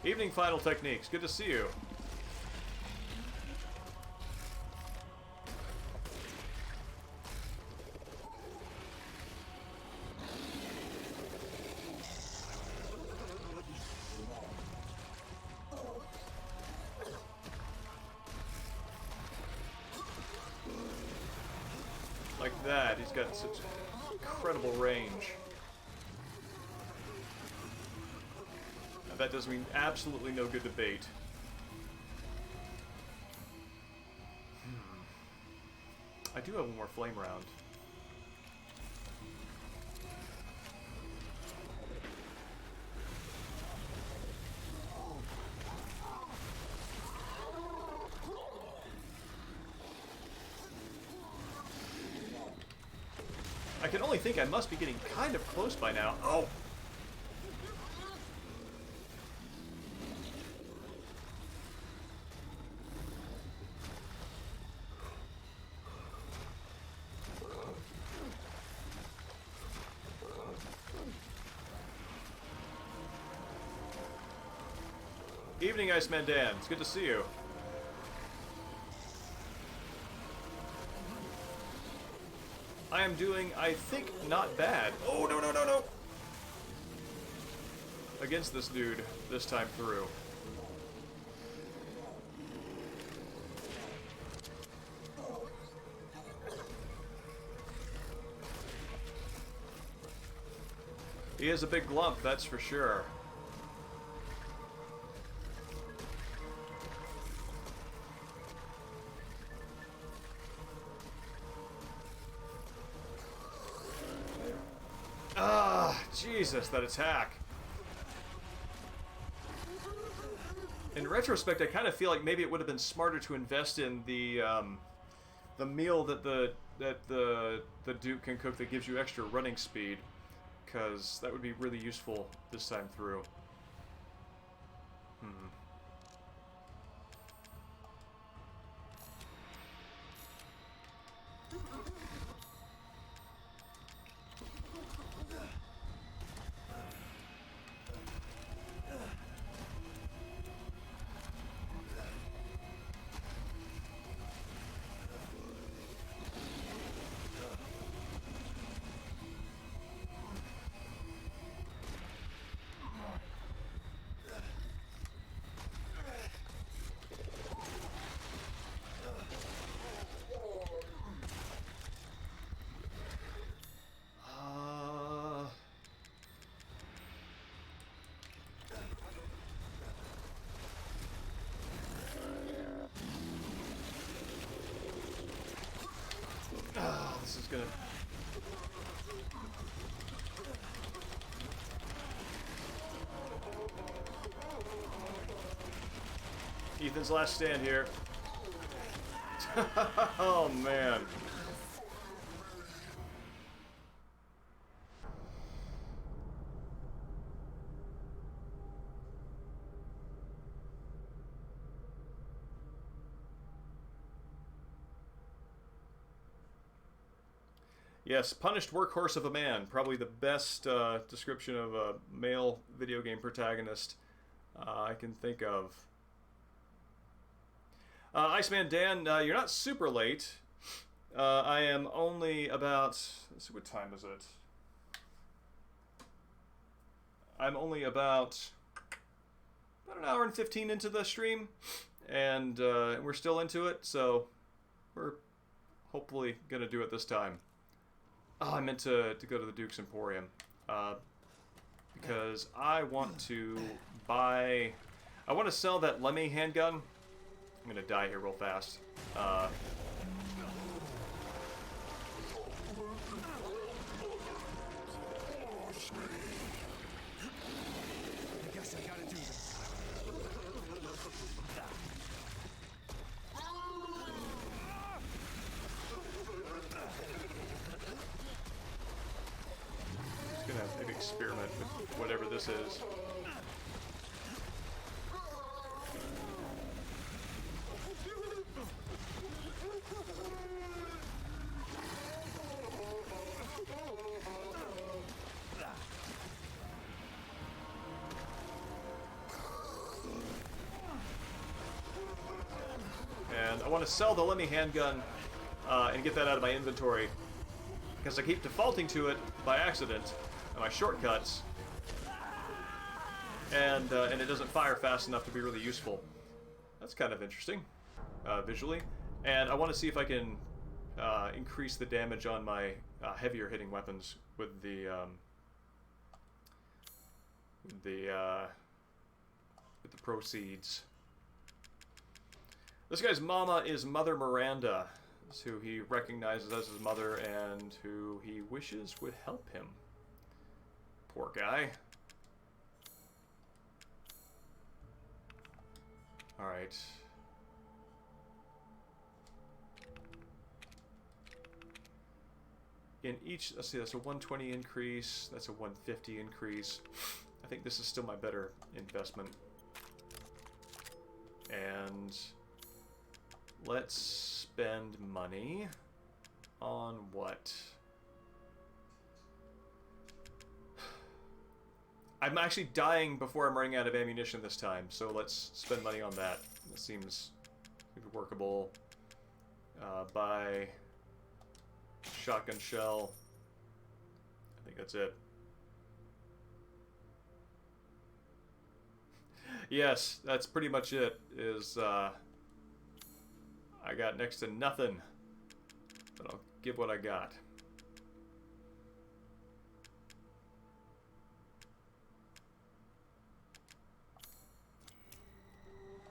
Evening Final Techniques, good to see you. Like that, he's got such incredible range. Now that does mean absolutely no good to bait. I do have one more flame round. I can only think I must be getting kind of close by now. Oh! Evening, Iceman Dan. It's good to see you. I am doing, I think, not bad. Oh, no, no, no, no! Against this dude, this time through. He is a big glump, that's for sure. Jesus, that attack. In retrospect, I kind of feel like maybe it would have been smarter to invest in the meal that the Duke can cook that gives you extra running speed, because that would be really useful this time through. This is gonna... Ethan's last stand here. Oh, man. Yes, Punished Workhorse of a Man. Probably the best description of a male video game protagonist I can think of. Iceman Dan, you're not super late. I am only about... Let's see, what time is it? I'm only about an hour and 15 into the stream, and we're still into it, so we're hopefully going to do it this time. Oh, I meant to go to the Duke's Emporium, because I want to buy... I want to sell that Lemmy handgun. I'm going to die here real fast. gonna maybe experiment with whatever this is. And I want to sell the Lemmy handgun and get that out of my inventory, because I keep defaulting to it by accident on my shortcuts, and it doesn't fire fast enough to be really useful. That's kind of interesting visually. And I want to see if I can increase the damage on my heavier hitting weapons with the proceeds. This guy's mama is Mother Miranda, who he recognizes as his mother and who he wishes would help him. Poor guy. Alright. In each, let's see, that's a 120 increase, that's a 150 increase. I think this is still my better investment. And let's spend money on what? I'm actually dying before I'm running out of ammunition this time, so let's spend money on that. That seems workable. Buy shotgun shell. I think that's it. Yes, that's pretty much it. I got next to nothing, but I'll give what I got.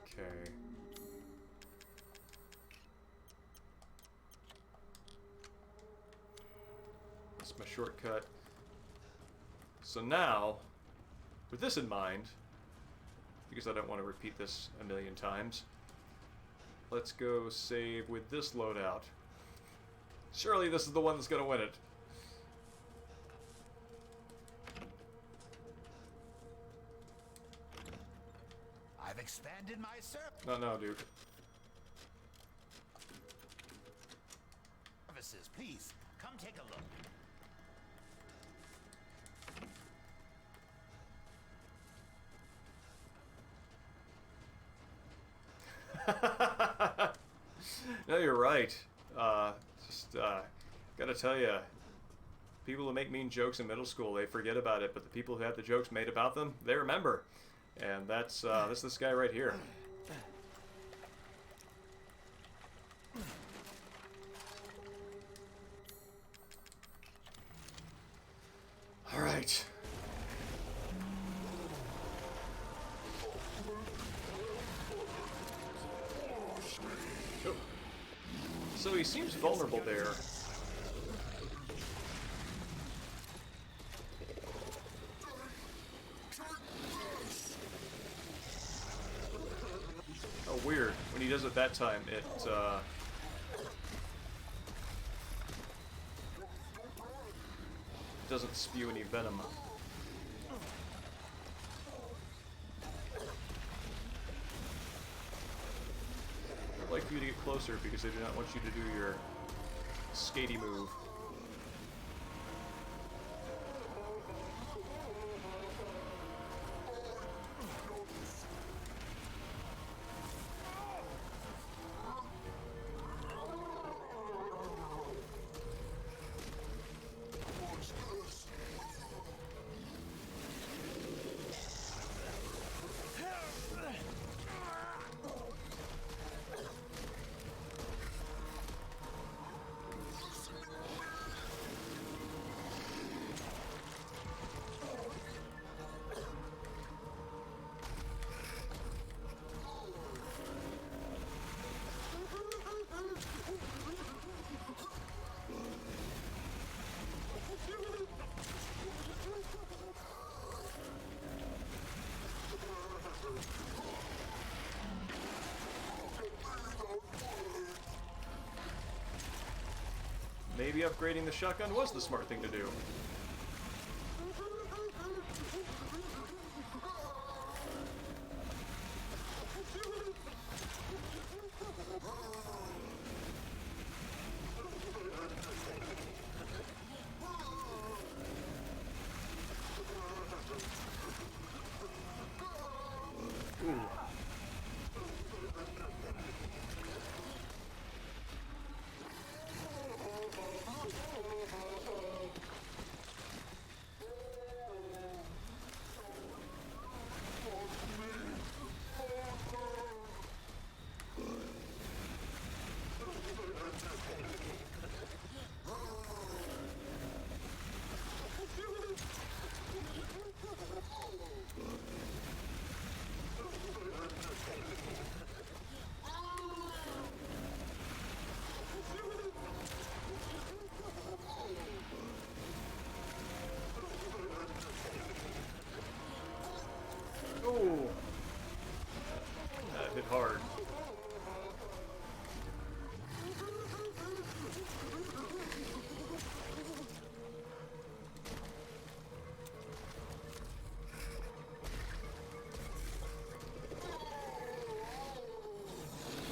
Okay. That's my shortcut. So now, with this in mind, because I don't want to repeat this a million times, let's go save with this loadout. Surely this is the one that's going to win it. I've expanded my No, dude. services. Please, come take a look. No, you're right. Gotta tell you, people who make mean jokes in middle school, they forget about it, but the people who have the jokes made about them, they remember. And that's this guy right here. All right. Oh. So he seems vulnerable there. Oh, weird. When he does it that time, it doesn't spew any venom. I'd like for you to get closer because I do not want you to do your skatey move. Maybe upgrading the shotgun was the smart thing to do. Ooh. That hit hard.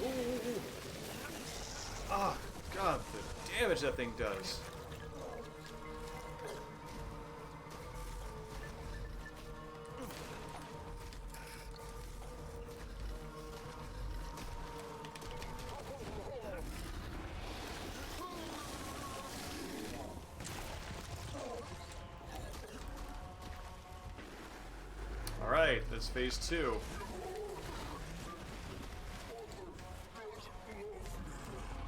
Ooh. Ah, God, the damage that thing does. Alright, that's phase 2.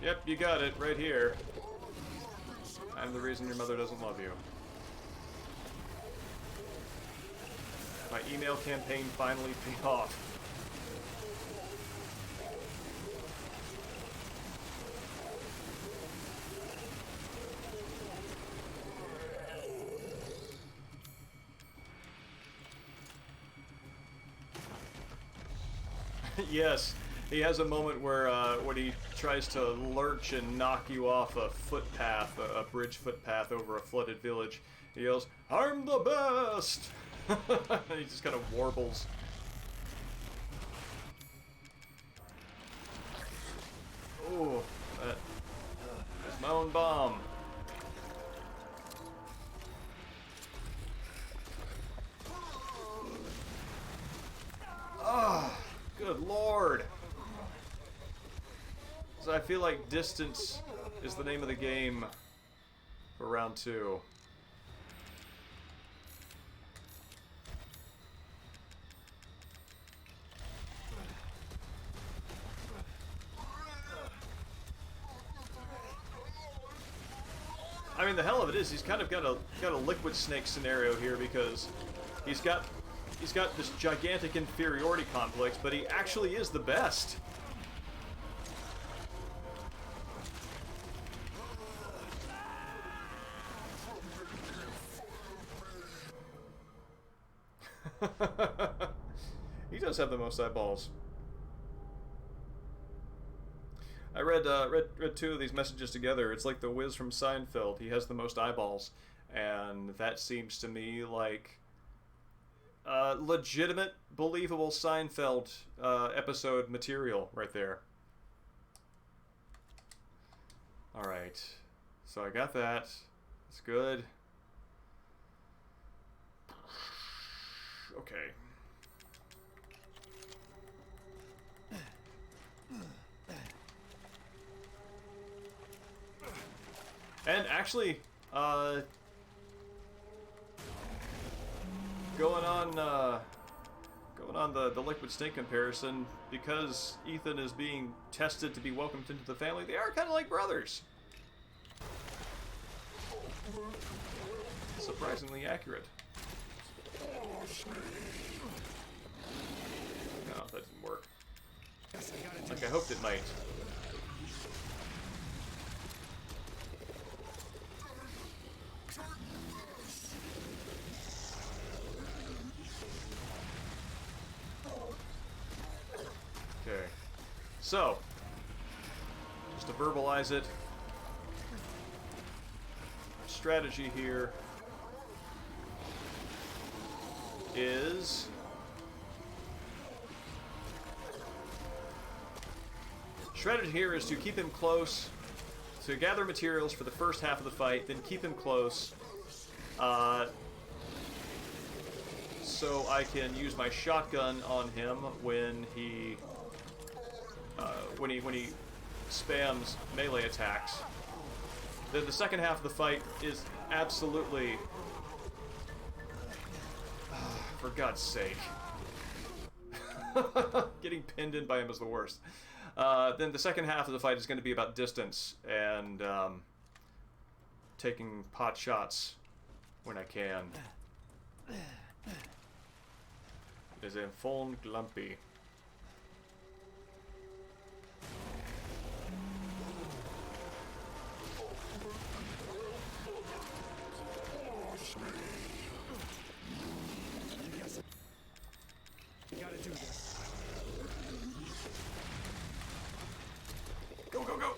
Yep, you got it, right here. I'm the reason your mother doesn't love you. My email campaign finally paid off. Yes, he has a moment where when he tries to lurch and knock you off a footpath, a bridge footpath over a flooded village, he yells, "I'm the best!" He just kind of warbles. Oh, that's my own bomb. Ah. Good lord! So I feel like distance is the name of the game for round 2. I mean, the hell of it is, he's kind of got a liquid snake scenario here because he's got this gigantic inferiority complex, but he actually is the best. He does have the most eyeballs. I read 2 of these messages together. It's like the Wiz from Seinfeld. He has the most eyeballs, and that seems to me like legitimate, believable Seinfeld episode material right there. Alright. So I got that. That's good. Okay. And actually, going on the liquid snake comparison, because Ethan is being tested to be welcomed into the family, they are kind of like brothers. Surprisingly accurate. No, that didn't work. Like I hoped it might. Okay. So, just to verbalize it, strategy here. is... Shredded here is to keep him close, to gather materials for the first half of the fight, then keep him close, so I can use my shotgun on him when he spams melee attacks. Then the second half of the fight is absolutely, for God's sake, getting pinned in by him is the worst. Then the second half of the fight is going to be about distance and taking pot shots when I can. Is a phone glumpy. You gotta do this. Go, go, go!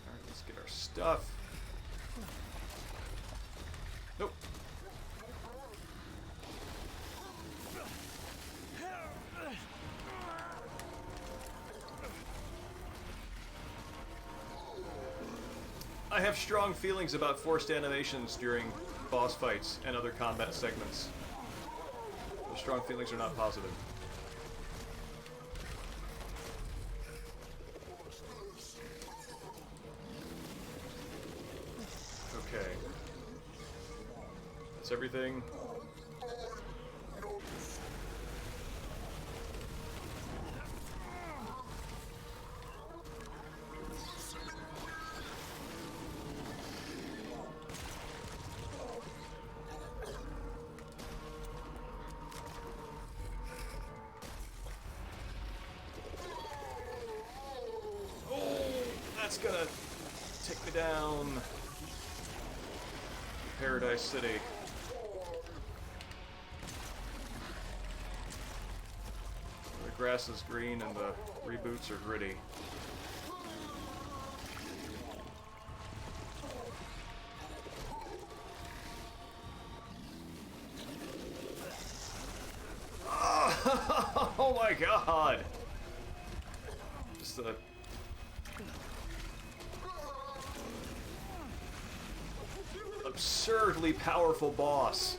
Alright, let's get our stuff. Nope. I have strong feelings about forced animations during boss fights and other combat segments. Those strong feelings are not positive. Okay. That's everything. That's gonna take me down. Paradise City. The grass is green and the reboots are gritty. Oh my god! Just a absurdly powerful boss.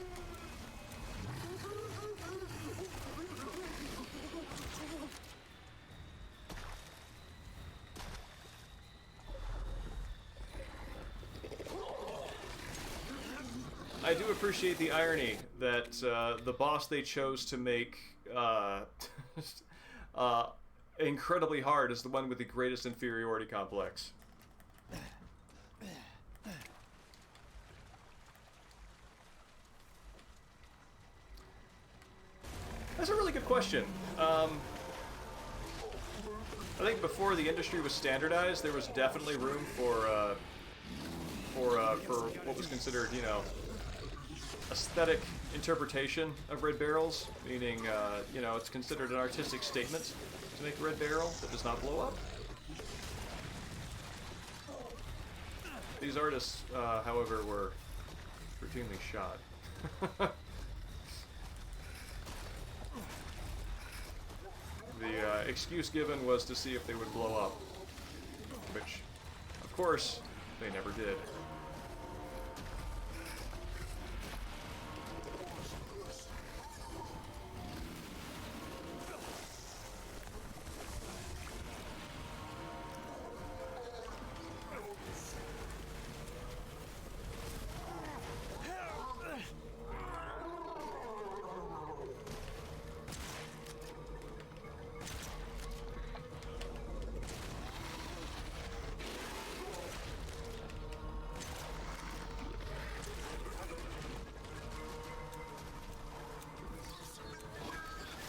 I do appreciate the irony that the boss they chose to make incredibly hard is the one with the greatest inferiority complex. That's a really good question. I think before the industry was standardized, there was definitely room for what was considered, you know, aesthetic interpretation of red barrels, meaning, you know, it's considered an artistic statement to make a red barrel that does not blow up. These artists, however, were routinely shot. The excuse given was to see if they would blow up, which, of course, they never did.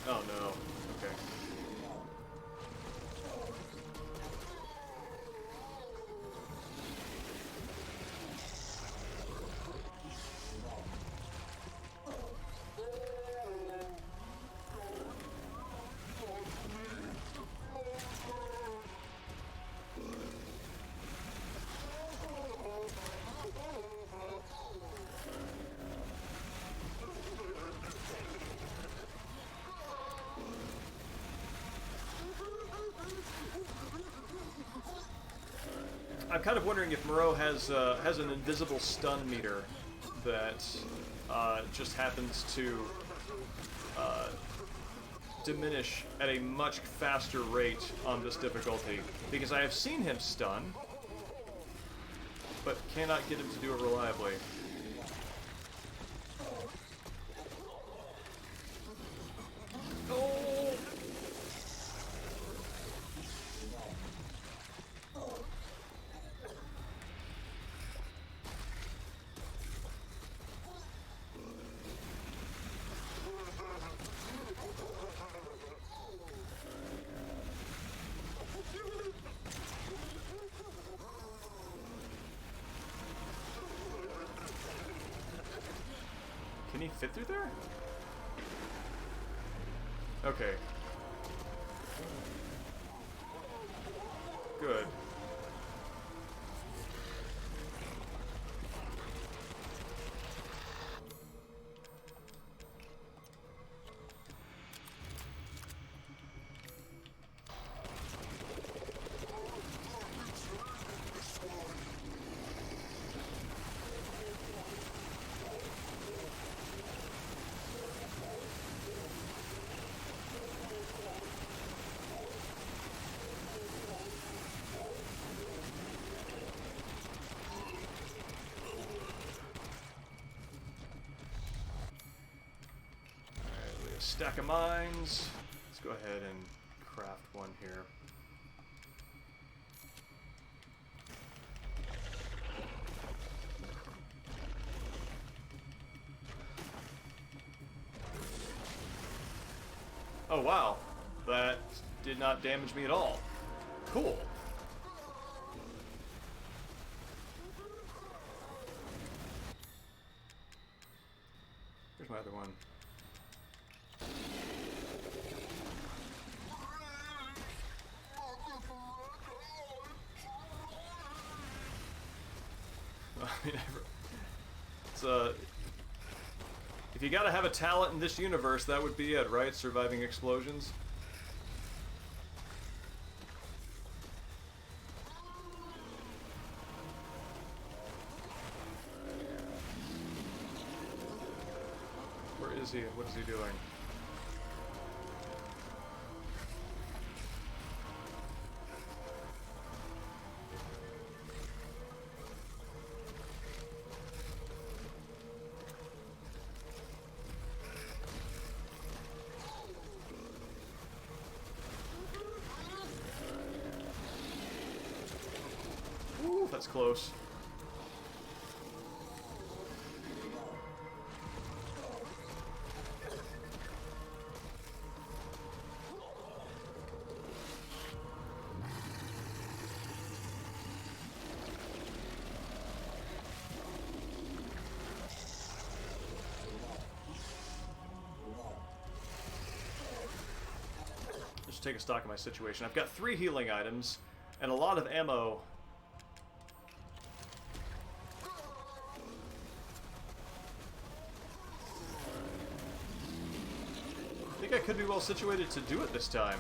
Oh no. Okay. I'm kind of wondering if Moreau has an invisible stun meter that just happens to diminish at a much faster rate on this difficulty, because I have seen him stun, but cannot get him to do it reliably. Oh! Can he fit through there? Okay. Good. Stack of mines. Let's go ahead and craft one here. Oh wow, that did not damage me at all. Cool. Here's my other one. I mean, it's if you gotta have a talent in this universe, that would be it, right? Surviving explosions. Where is he? What is he doing? Ooh, that's close. Just take a stock of my situation. I've got 3 healing items and a lot of ammo. I think I could be well situated to do it this time.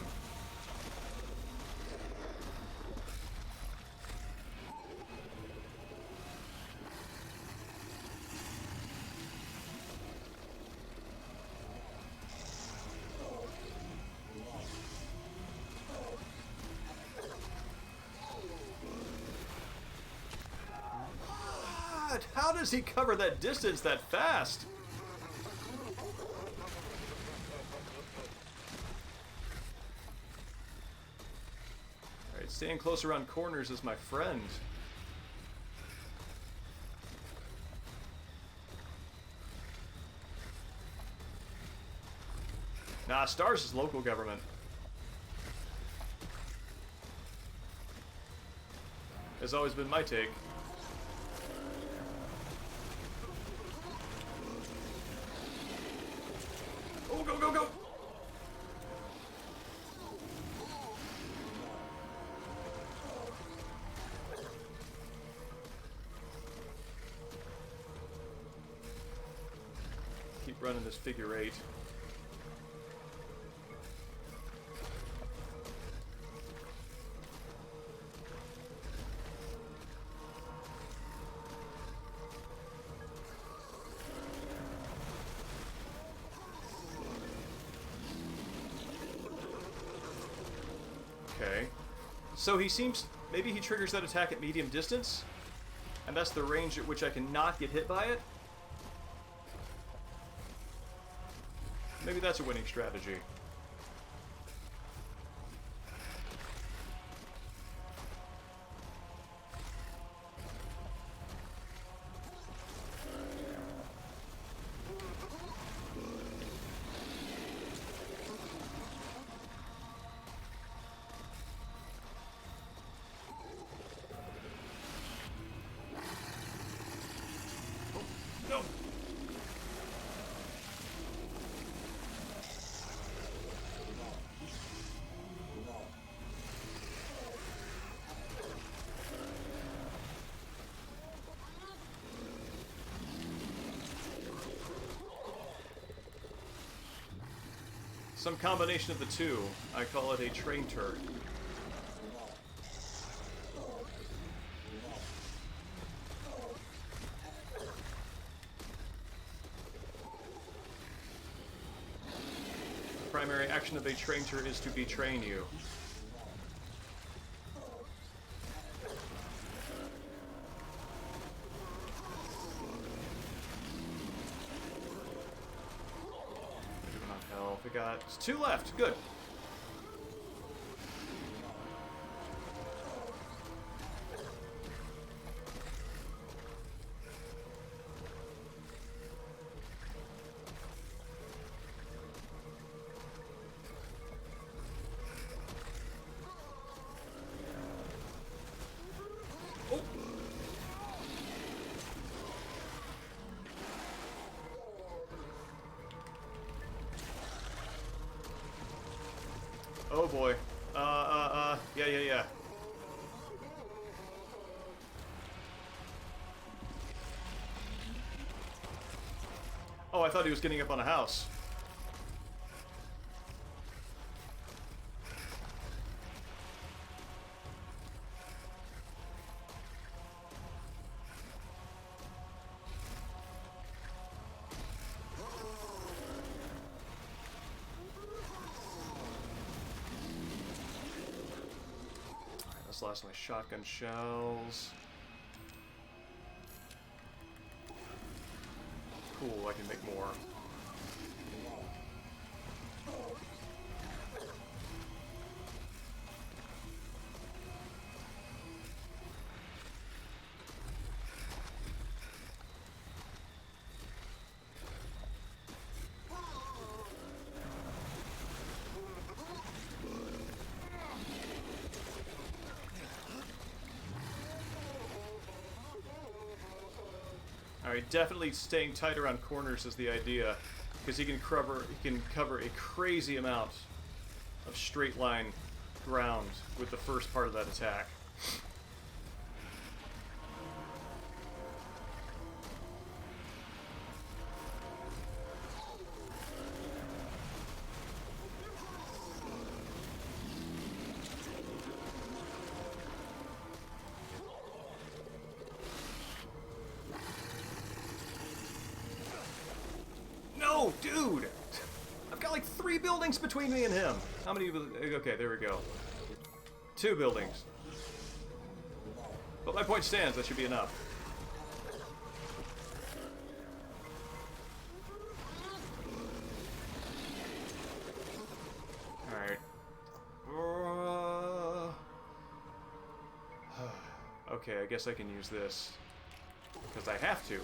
What? How does he cover that distance that fast? Staying close around corners is my friend. Nah, Stars is local government. Has always been my take. Oh, go, go, go! Keep running this figure 8. Okay. So he seems... Maybe he triggers that attack at medium distance? And that's the range at which I can not get hit by it? Maybe that's a winning strategy. No! Some combination of the two. I call it a train turret. The primary action of a train turret is to betrain you. We got 2 left. Good. Oh boy. Yeah. Oh, I thought he was getting up on a house. Last of my shotgun shells. Cool, I can make more. Alright, definitely staying tight around corners is the idea, because he can cover a crazy amount of straight line ground with the first part of that attack. No, dude! I've got like 3 buildings between me and him. How many? Okay, there we go. 2 buildings. But my point stands. That should be enough. Alright. Okay, I guess I can use this. Because I have to.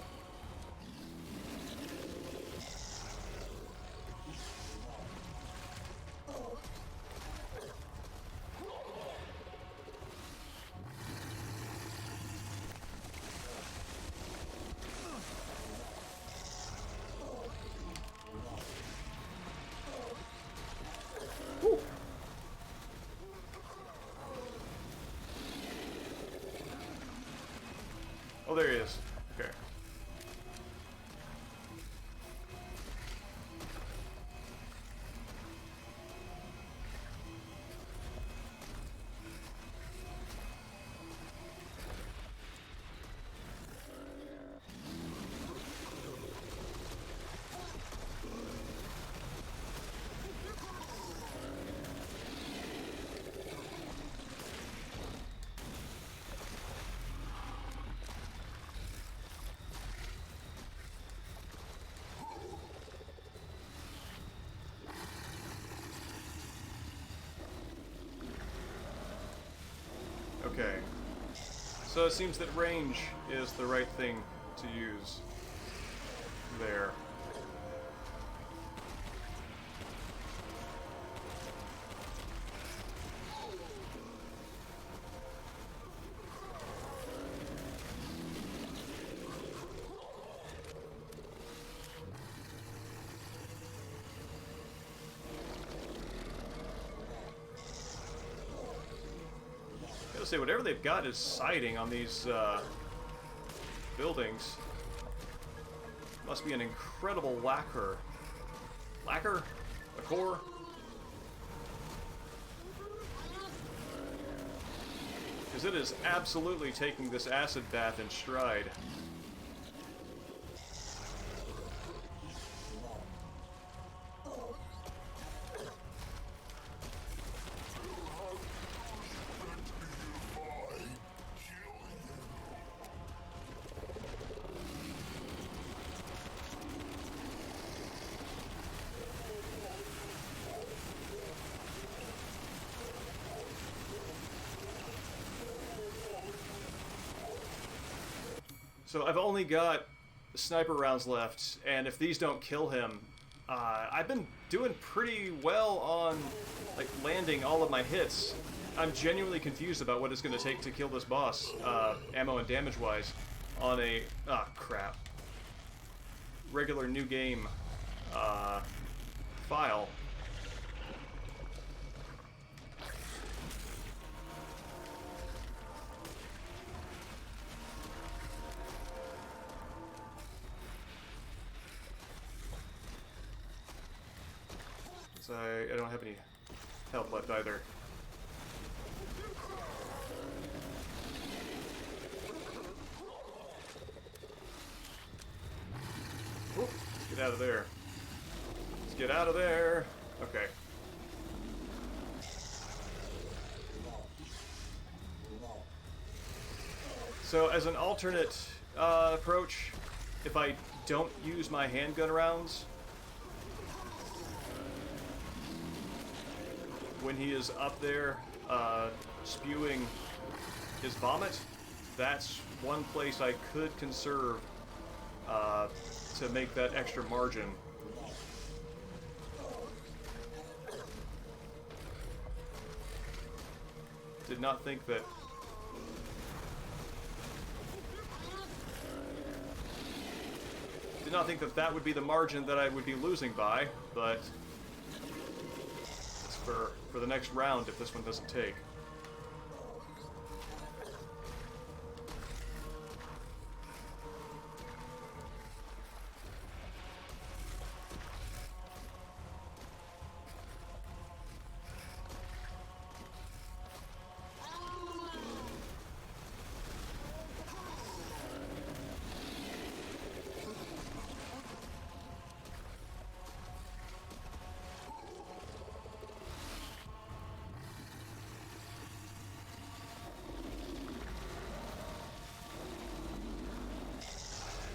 Oh, there he is. Okay. So it seems that range is the right thing to use there. Say whatever they've got is siding on these buildings. Must be an incredible lacquer. Lacquer? A core? Because it is absolutely taking this acid bath in stride. So I've only got sniper rounds left, and if these don't kill him, I've been doing pretty well on like landing all of my hits. I'm genuinely confused about what it's going to take to kill this boss, ammo and damage-wise, on a crap regular new game file. I don't have any health left either. Ooh, let's get out of there. Let's get out of there. Okay. So as an alternate approach, if I don't use my handgun rounds, when he is up there spewing his vomit, that's one place I could conserve to make that extra margin. Did not think that that would be the margin that I would be losing by, but it's for the next round if this one doesn't take.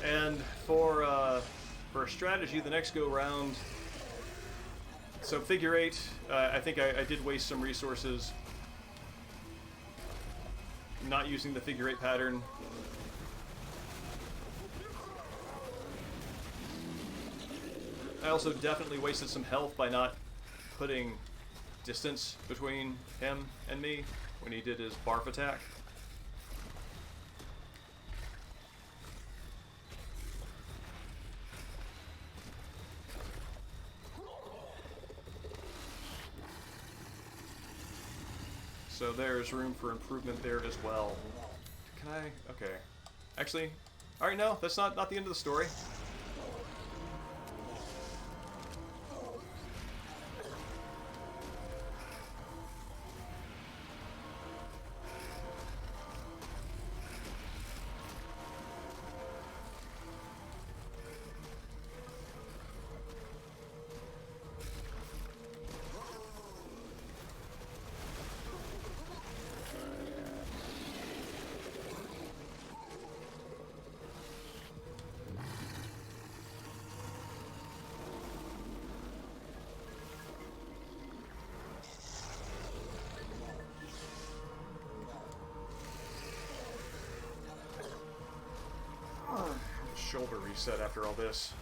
And for strategy, the next go round, so figure 8, I think I did waste some resources not using the figure 8 pattern. I also definitely wasted some health by not putting distance between him and me when he did his barf attack. So there's room for improvement there as well. Can I? Okay. Actually, alright, no, that's not the end of the story. shoulder reset after all this.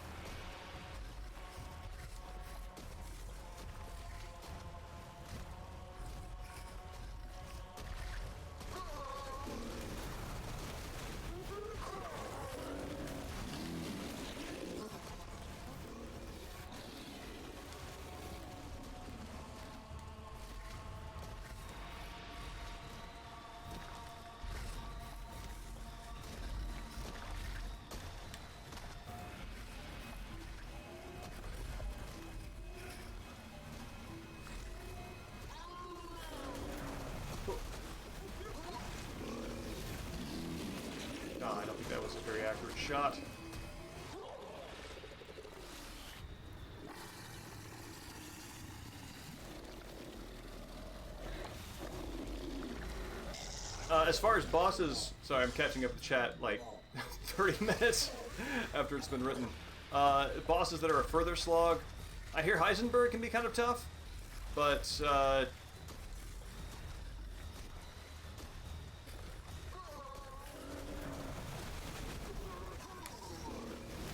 I don't think that was a very accurate shot. As far as bosses, sorry, I'm catching up the chat like 30 minutes after it's been written. Bosses that are a further slog, I hear Heisenberg can be kind of tough, but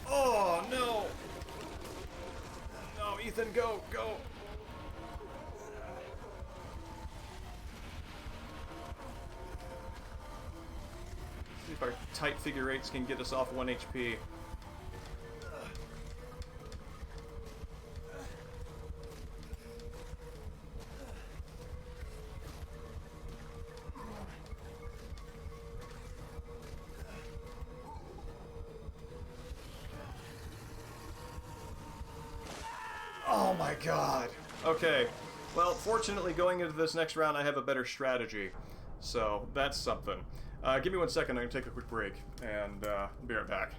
oh no! No, Ethan, go, go! See if our tight figure eights can get us off 1 HP. Oh my god. Okay. Well, fortunately, going into this next round, I have a better strategy. So, that's something. Give me 1 second, I'm going to take a quick break, and I'll be right back.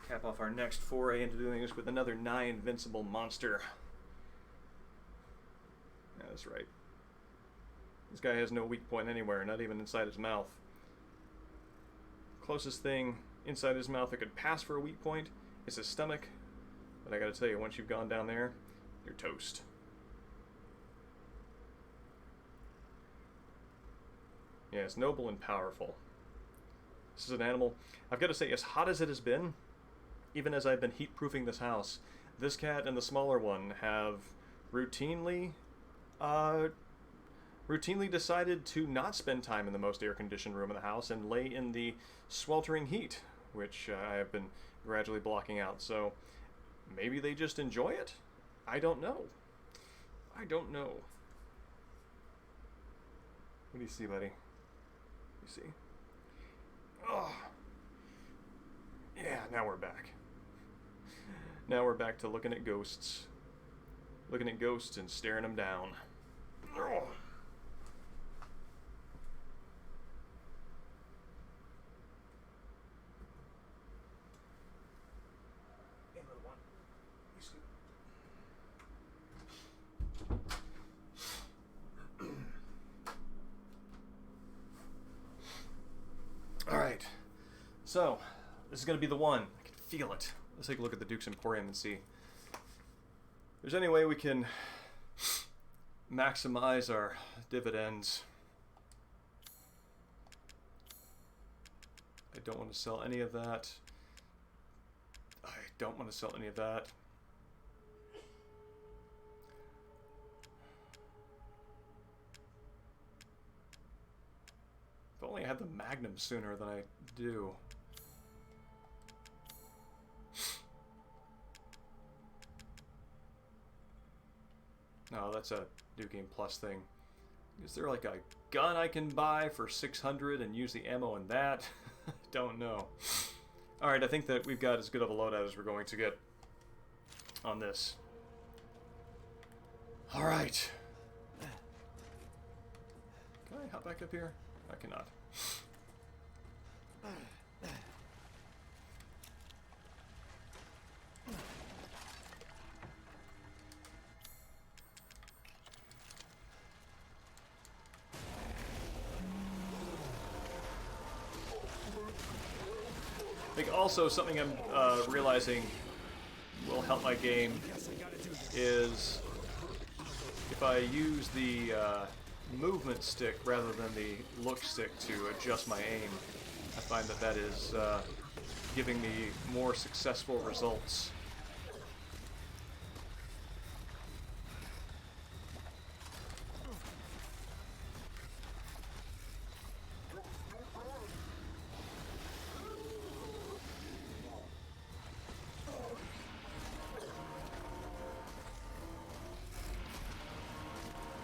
Cap off our next foray into doing this with another nigh invincible monster. Yeah, that's right. This guy has no weak point anywhere, not even inside his mouth. Closest thing inside his mouth that could pass for a weak point is his stomach, But I gotta tell you, once you've gone down there, you're toast. Yeah, it's noble and powerful. This is an animal, I've got to say, as hot as it has been, even as I've been heat-proofing this house, this cat and the smaller one have routinely decided to not spend time in the most air-conditioned room in the house and lay in the sweltering heat, which I have been gradually blocking out. So maybe they just enjoy it? I don't know. I don't know. What do you see, buddy? You see? Oh. Yeah, now we're back. Now we're back to looking at ghosts. Looking at ghosts and staring them down. Oh. Alright, so this is going to be the one. I can feel it. Let's take a look at the Duke's Emporium and see if there's any way we can maximize our dividends. I don't want to sell any of that. I don't want to sell any of that. If only I had the Magnum sooner than I do. No, that's a New Game Plus thing. Is there like a gun I can buy for 600 and use the ammo in that? Don't know. Alright, I think that we've got as good of a loadout as we're going to get on this. Alright. Can I hop back up here? I cannot. I think also something I'm realizing will help my game is if I use the movement stick rather than the look stick to adjust my aim. I find that that is giving me more successful results.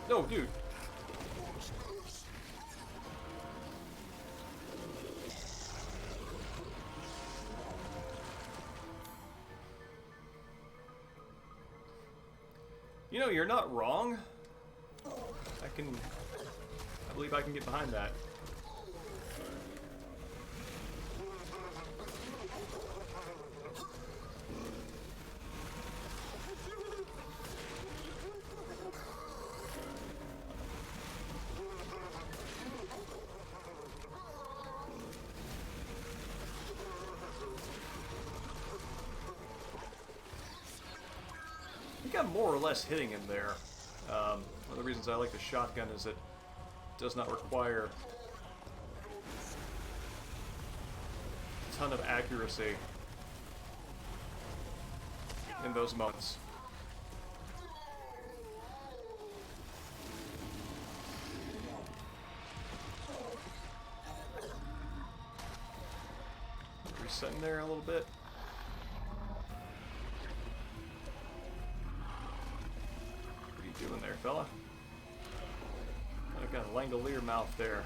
No, dude. You know, you're not wrong. I believe I can get behind that. I think I'm more or less hitting him there. One of the reasons I like the shotgun is it does not require a ton of accuracy in those moments. Resetting there a little bit. Doing there, fella? I've got a Langolier mouth there.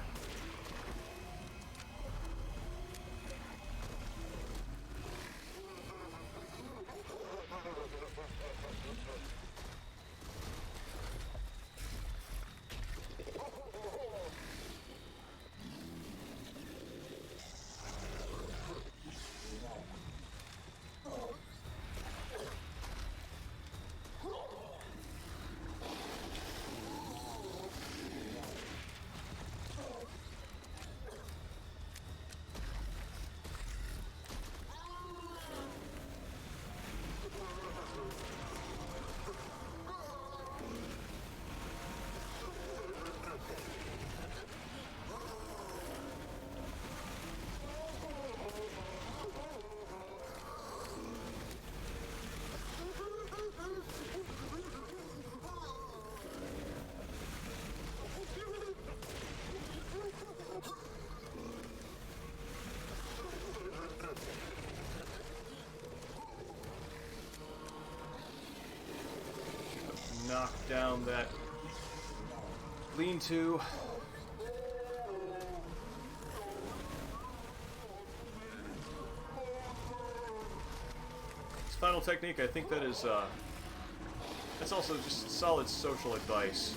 knock down that lean-to. His final technique, I think that is, that's also just solid social advice.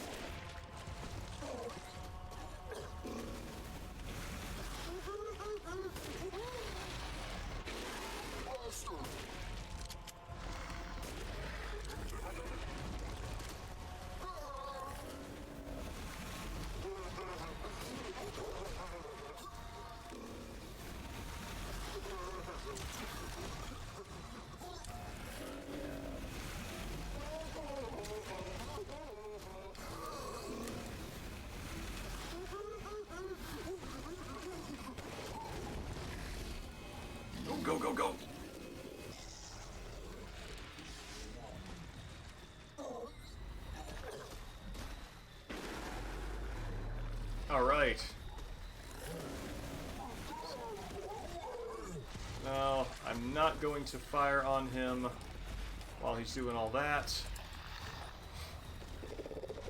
Go, go, go! All right. No, I'm not going to fire on him while he's doing all that.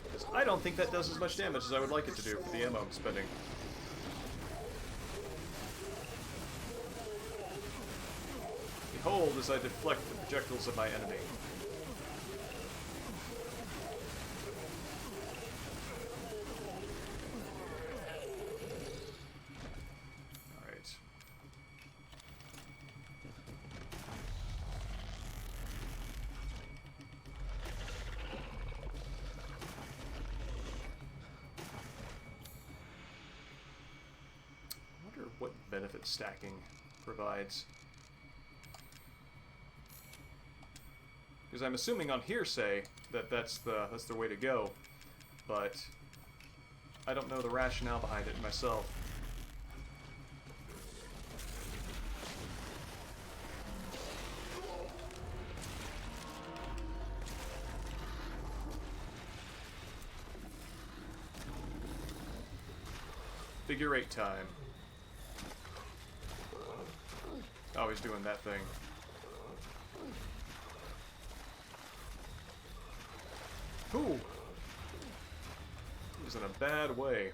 Because I don't think that does as much damage as I would like it to do for the ammo I'm spending. Behold as I deflect the projectiles of my enemy. Alright. I wonder what benefit stacking provides. Because I'm assuming on hearsay that that's the way to go, but I don't know the rationale behind it myself. Figure 8 time. Oh, he's doing that thing. Ooh! He was in a bad way.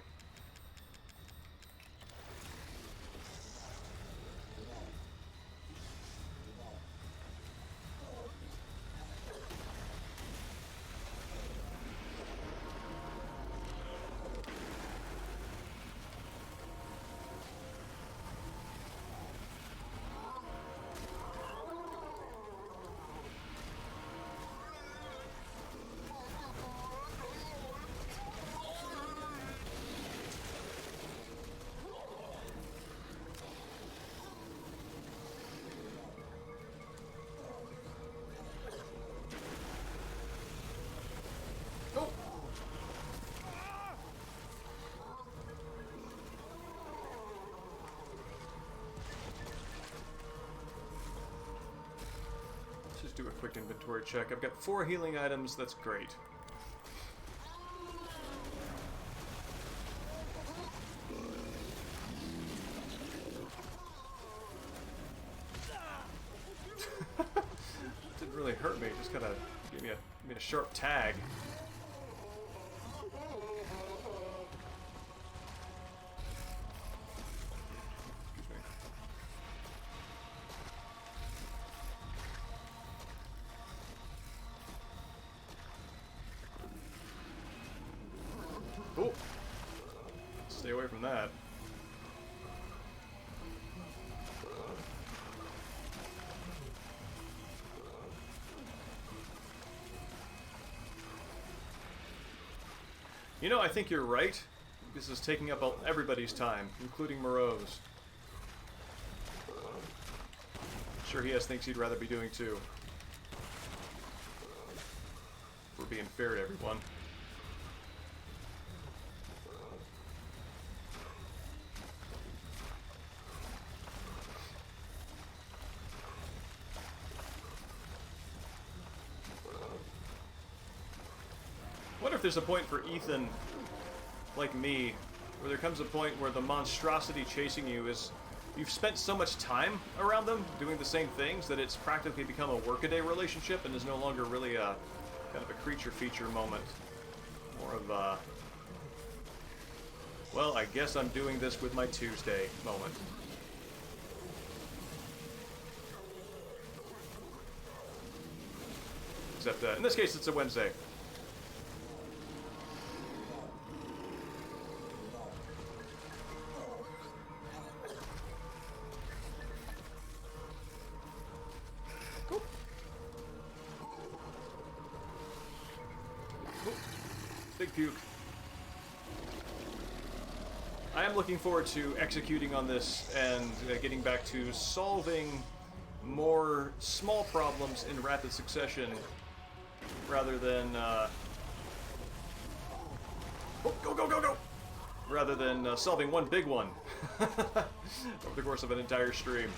Do a quick inventory check. I've got 4 healing items. That's great. Didn't really hurt me. Just kind of gave me a sharp tag. Oh! Stay away from that. You know, I think you're right. This is taking up everybody's time, including Moreau's. Sure, he has things he'd rather be doing too. If we're being fair to everyone. I wonder if there's a point for Ethan, like me, where there comes a point where the monstrosity chasing you is... You've spent so much time around them, doing the same things, that it's practically become a workaday relationship and is no longer really a kind of a creature feature moment. More of a, well, I guess I'm doing this with my Tuesday moment. Except in this case, it's a Wednesday. Cool. Big puke. I am looking forward to executing on this and getting back to solving more small problems in rapid succession rather than go, rather than solving one big one over the course of an entire stream.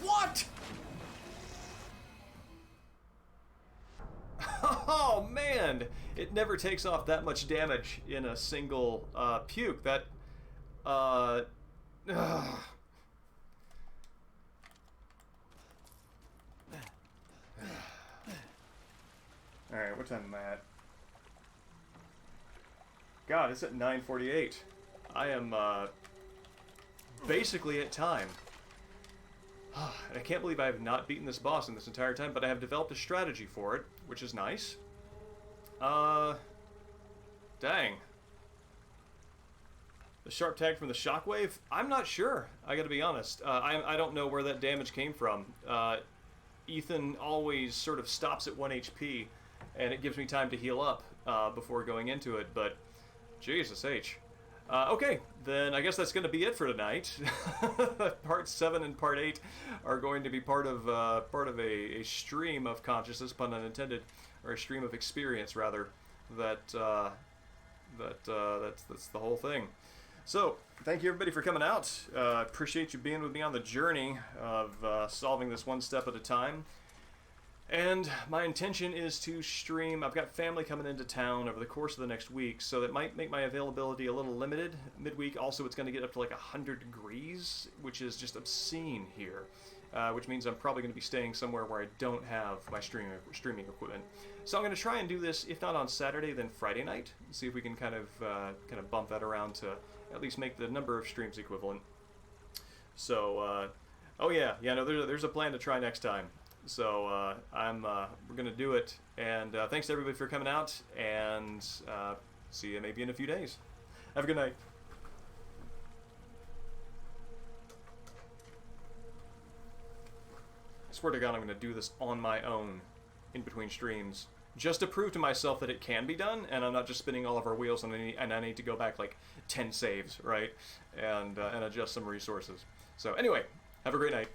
What? Oh man, it never takes off that much damage in a single puke. That Alright, what time am I at? God, it's at 9:48. I am basically at time. I can't believe I have not beaten this boss in this entire time, but I have developed a strategy for it, which is nice. Dang. The sharp tag from the shockwave? I'm not sure, I gotta be honest. I don't know where that damage came from. Ethan always sort of stops at 1 HP, and it gives me time to heal up before going into it, but Jesus H. Okay, then I guess that's going to be it for tonight. Part 7 and Part 8 are going to be part of a stream of consciousness, pun unintended, or a stream of experience rather. That's the whole thing. So, thank you everybody for coming out. Appreciate you being with me on the journey of solving this one step at a time. And my intention is to stream. I've got family coming into town over the course of the next week, so that might make my availability a little limited midweek. Also, it's going to get up to like 100 degrees, which is just obscene here, which means I'm probably going to be staying somewhere where I don't have my streaming equipment. So I'm going to try and do this, if not on Saturday, then Friday night. See if we can kind of bump that around to at least make the number of streams equivalent. So, oh yeah, no, there's a plan to try next time. So we're gonna do it, and thanks to everybody for coming out, and see you maybe in a few days. Have a good night. I swear to God, I'm gonna do this on my own in between streams, just to prove to myself that it can be done, and I'm not just spinning all of our wheels, and I need to go back like 10 saves, right, and adjust some resources. So anyway, have a great night.